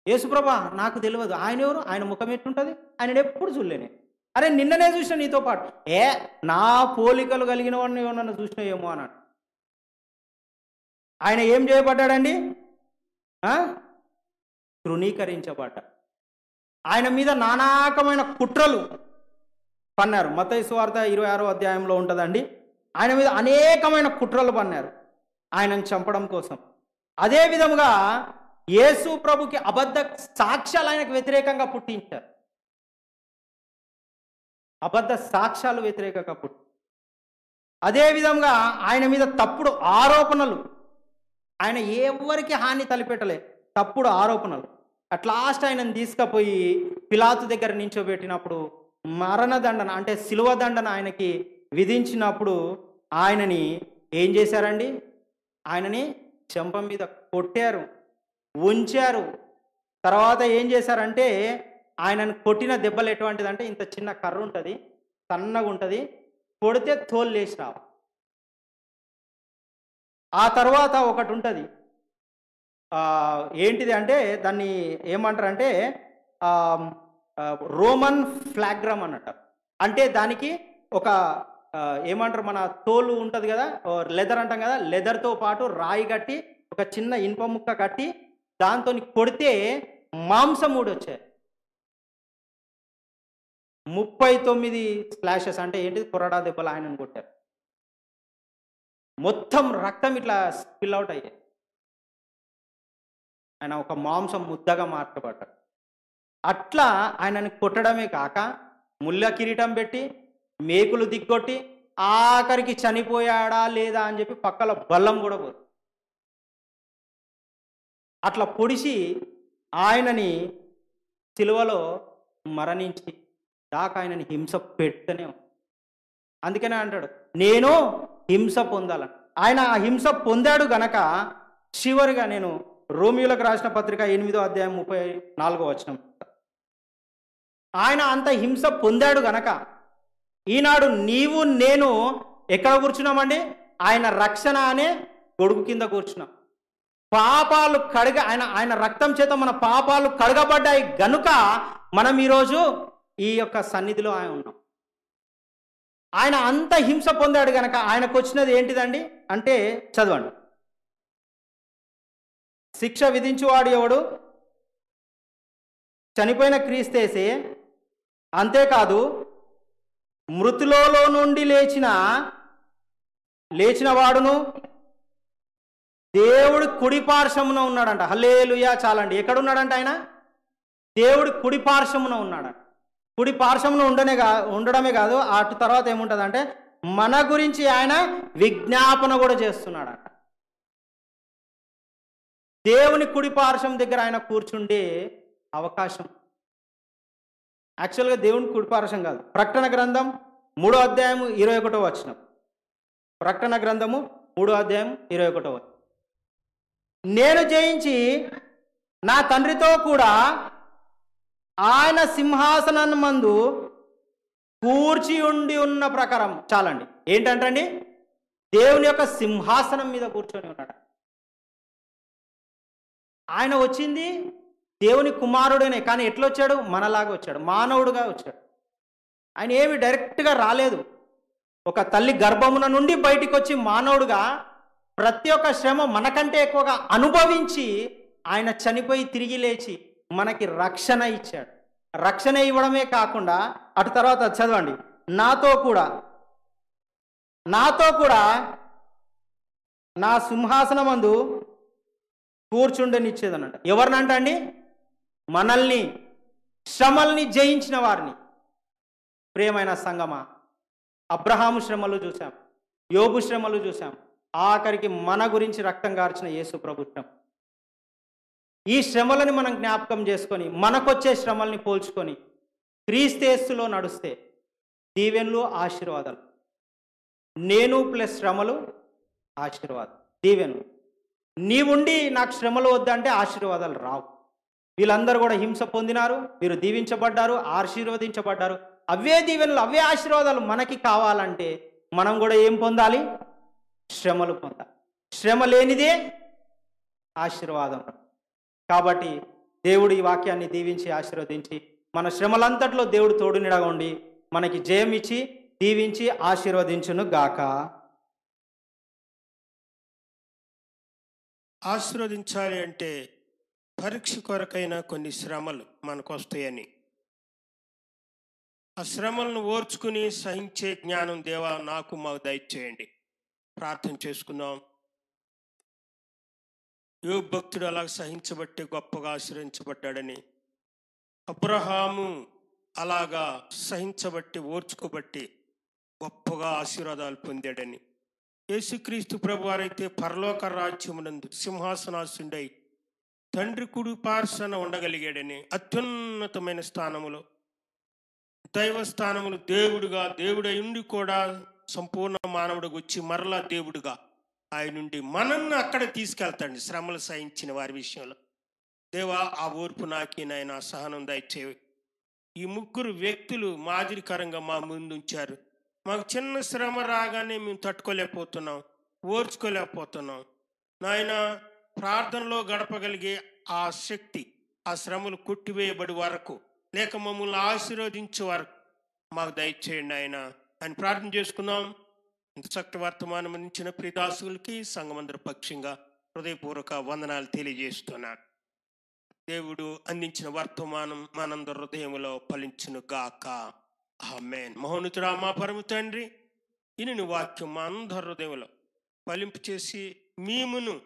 యేసుప్రభా నాకు తెలియదు, ఆయన ఎవరు, ఆయన ముఖం ఎట్టుంటుంది, ఆయన ఎప్పుడు చూడలేనే. అరే నిన్ననే చూసిన నీతో పాటు, నా పోలికలు కలిగిన వాడిని ఎవరన్నా చూసినాయేమో అన్నాడు. ఆయన ఏం చేయబడ్డాడండి? తృణీకరించబడ్డ. ఆయన మీద నానాకమైన కుట్రలు పన్నారు. మత్తయి సువార్త 26వ అధ్యాయంలో ఉంటుందండి. ఆయన మీద అనేకమైన కుట్రలు పన్నారు ఆయనను చంపడం కోసం. అదే విధముగా యేసు ప్రభుకి అబద్ధ సాక్ష్యాలు ఆయనకు వ్యతిరేకంగా పుట్టించారు. అబద్ధ సాక్ష్యాలు వ్యతిరేకంగా పుట్టి, అదే విధంగా ఆయన మీద తప్పుడు ఆరోపణలు, ఆయన ఎవరికి హాని తలపెట్టలే, తప్పుడు ఆరోపణలు. అట్ లాస్ట్ ఆయనను తీసుకుపోయి పిలాతు దగ్గర నించోబెట్టినప్పుడు మరణదండన అంటే శిలువ దండన ఆయనకి విధించినప్పుడు ఆయనని ఏం చేశారండి? ఆయనని చెంప మీద కొట్టారు, ఉంచారు. తర్వాత ఏం చేశారంటే ఆయనను కొట్టిన దెబ్బలు ఎటువంటిదంటే ఇంత చిన్న కర్ర ఉంటుంది, సన్నగా ఉంటుంది, కొడితే తోలు లేచి రావు. ఆ తర్వాత ఒకటి ఉంటుంది, ఏంటిది అంటే దాన్ని ఏమంటారంటే రోమన్ ఫ్లాగ్రమ్ అన్నట్టు. అంటే దానికి ఒక ఏమంటారు, మన తోలు ఉంటుంది కదా, లెదర్ అంటాం కదా, లెదర్తో పాటు రాయి కట్టి ఒక చిన్న ఇనుప ముక్క కట్టి దాంతో కొడితే మాంసం వచ్చాయి. 39 స్ప్లాషెస్ అంటే ఏంటిది, కొరడా దెబ్బలు ఆయనను కొట్టారు. మొత్తం రక్తం ఇట్లా స్పిల్ అవుట్ అయ్యాయి. ఆయన ఒక మాంసం ముద్దగా మార్చబడ్డాడు. అట్లా ఆయనని కొట్టడమే కాక ముళ్ళ కిరీటం పెట్టి మేకులు దిగ్గొట్టి ఆఖరికి చనిపోయాడా లేదా అని చెప్పి పక్కల బల్లం కూడా పోదు. అట్లా పొడిచి ఆయనని సిలువలో మరణించి దాకా ఆయనని హింస పెడుతూనే ఉంది. అందుకనే అంటాడు, నేను హింస పొందాలని. ఆయన ఆ హింస పొందాడు గనక చివరిగా నేను రోమియోలకు రాసిన పత్రిక 8వ అధ్యాయం 34వ వచనం, ఆయన అంత హింస పొందాడు గనక ఈనాడు నీవు నేను ఎక్కడ కూర్చున్నామండి, ఆయన రక్షణ అనే గొడుగు కింద కూర్చున్నాం. పాపాలు ఆయన రక్తం చేత మన పాపాలు కడగబడ్డాయి గనుక మనం ఈరోజు ఈ యొక్క సన్నిధిలో ఆయన ఉన్నాం. ఆయన అంత హింస పొందాడు గనక ఆయనకు వచ్చినది ఏంటిదండి అంటే, చదవండి, శిక్ష విధించువాడు ఎవడు, చనిపోయిన క్రీస్తేసే, అంతేకాదు మృతులలో నుండి లేచిన వాడును దేవుడి కుడి పార్శ్వమున ఉన్నాడంట. హల్లెలూయా. చాలండి. ఎక్కడున్నాడంట ఆయన? దేవుడి కుడి పార్శ్వమున ఉన్నాడంట. కుడి పార్శ్వమున ఉండడమే కాదు, అటు తర్వాత ఏముంటుందంటే మన గురించి ఆయన విజ్ఞాపన కూడా చేస్తున్నాడంట. దేవుని కుడి పార్శ్వం దగ్గర ఆయన కూర్చుండే అవకాశం. యాక్చువల్గా దేవుని కుడి పార్శ్వం కాదు. ప్రకటన గ్రంథం 3వ అధ్యాయం 21వ వచనం. ప్రకటన గ్రంథము 3వ అధ్యాయం 21వ వచనం. నేను జయించి నా తండ్రితో కూడా ఆయన సింహాసనం మందు కూర్చి ఉండి ఉన్న ప్రకారం. చాలండి. ఏంటంటండి, దేవుని యొక్క సింహాసనం మీద కూర్చొని ఉన్నాడు. ఆయన వచ్చింది దేవుని కుమారుడనే, కానీ ఎట్లొచ్చాడు? మనలాగా వచ్చాడు, మానవుడుగా వచ్చాడు. ఆయన ఏమి డైరెక్ట్గా రాలేదు. ఒక తల్లి గర్భమున నుండి బయటికి వచ్చి మానవుడుగా ప్రతి ఒక్క శ్రమ మనకంటే ఎక్కువగా అనుభవించి ఆయన చనిపోయి తిరిగి లేచి మనకి రక్షణ ఇచ్చాడు. రక్షణ ఇవ్వడమే కాకుండా అటు తర్వాత చదవండి, నాతో కూడా నా సింహాసనమందు కూర్చుండనిచ్చేదనంట. ఎవరినంట అండి? మనల్ని, శ్రమల్ని జయించిన వారిని. ప్రియమైన సంగమా, అబ్రహాము శ్రమలు చూసాం, యోబు శ్రమలు చూసాం, ఆఖరికి మన గురించి రక్తం కార్చిన యేసు ప్రభుత్వం. ఈ శ్రమలని మనం జ్ఞాపకం చేసుకొని మనకొచ్చే శ్రమల్ని పోల్చుకొని క్రీస్తేస్తులో నడుస్తే దీవెనలు, ఆశీర్వాదాలు. నేను ప్లస్ శ్రమలు, ఆశీర్వాదం, దీవెనలు. నీవుండి నాకు శ్రమలు వద్దంటే ఆశీర్వాదాలు రావు. వీళ్ళందరూ కూడా హింస పొందినారు, వీరు దీవించబడ్డారు, ఆశీర్వదించబడ్డారు. అవే దీవెనలు, అవే ఆశీర్వాదాలు మనకి కావాలంటే మనం కూడా ఏం పొందాలి? శ్రమలు పొందాలి. శ్రమ లేనిదే ఆశీర్వాదం. కాబట్టి దేవుడు ఈ వాక్యాన్ని దీవించి ఆశీర్వదించి మన శ్రమలంతట్లో దేవుడు తోడునిడగా ఉండి మనకి జయం ఇచ్చి దీవించి ఆశీర్వదించును గాక. ఆశీర్వదించాలి అంటే పరీక్ష కొరకైన కొన్ని శ్రమలు మనకు వస్తాయని, ఆ శ్రమలను ఓర్చుకుని సహించే జ్ఞానం దేవా నాకు మాకు దయచేయండి. ప్రార్థన చేసుకుందాం. యోబు భక్తుడు అలా సహించబట్టి గొప్పగా ఆశ్రయించబడ్డాడని, అబ్రహాము అలాగా సహించబట్టి ఓర్చుకోబట్టి గొప్పగా ఆశీర్వాదాలు పొందాడని, యేసుక్రీస్తు ప్రభువారైతే పరలోక రాజ్యమునందు సింహాసనాసుండై తండ్రి కుడి పార్శ్వన ఉండగలిగాడని, అత్యున్నతమైన స్థానములో దైవ స్థానములు దేవుడై ఉండి కూడా సంపూర్ణ మానవుడికి వచ్చి మరలా దేవుడుగా ఆయన నుండి మనల్ని అక్కడ తీసుకెళ్తాడు శ్రమలు సహించిన వారి విషయంలో. దేవా, ఆ ఓర్పు నాయన సహనం దయచేవి. ఈ ముగ్గురు వ్యక్తులు మాదిరికరంగా మా ముందు ఉంచారు. మాకు చిన్న శ్రమ రాగానే మేము తట్టుకోలేకపోతున్నాం, ఓర్చుకోలేకపోతున్నాం. నాయన, ప్రార్థనలో గడపగలిగే ఆ శక్తి, ఆ శ్రమలు కొట్టివేయబడి వరకు, లేక మమ్మల్ని ఆశీర్వదించే వరకు మాకు దయచేయండి ఆయన. అని ప్రార్థన చేసుకుందాం. ఇంత చక్కటి వర్తమానం అందించిన ప్రియదాసులకి సంఘమందరి పక్షంగా హృదయపూర్వక వందనాలు తెలియజేస్తున్నాను. దేవుడు అందించిన వర్తమానం మనందరి హృదయంలో ఫలించును గాక. ఆమేన్. మహోన్నతుడా మా పరమ తండ్రి, ఇని వాక్యం మా అందరి హృదయంలో ఫలింపు చేసి మేమును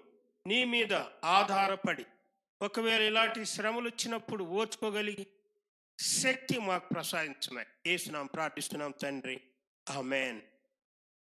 నీ మీద ఆధారపడి ఒకవేళ ఇలాంటి శ్రమలు వచ్చినప్పుడు ఓర్చుకోగలిగి శక్తి మాకు ప్రసాదించమని యేసునామమున ప్రార్థిస్తున్నాం తండ్రి. ఆమేన్.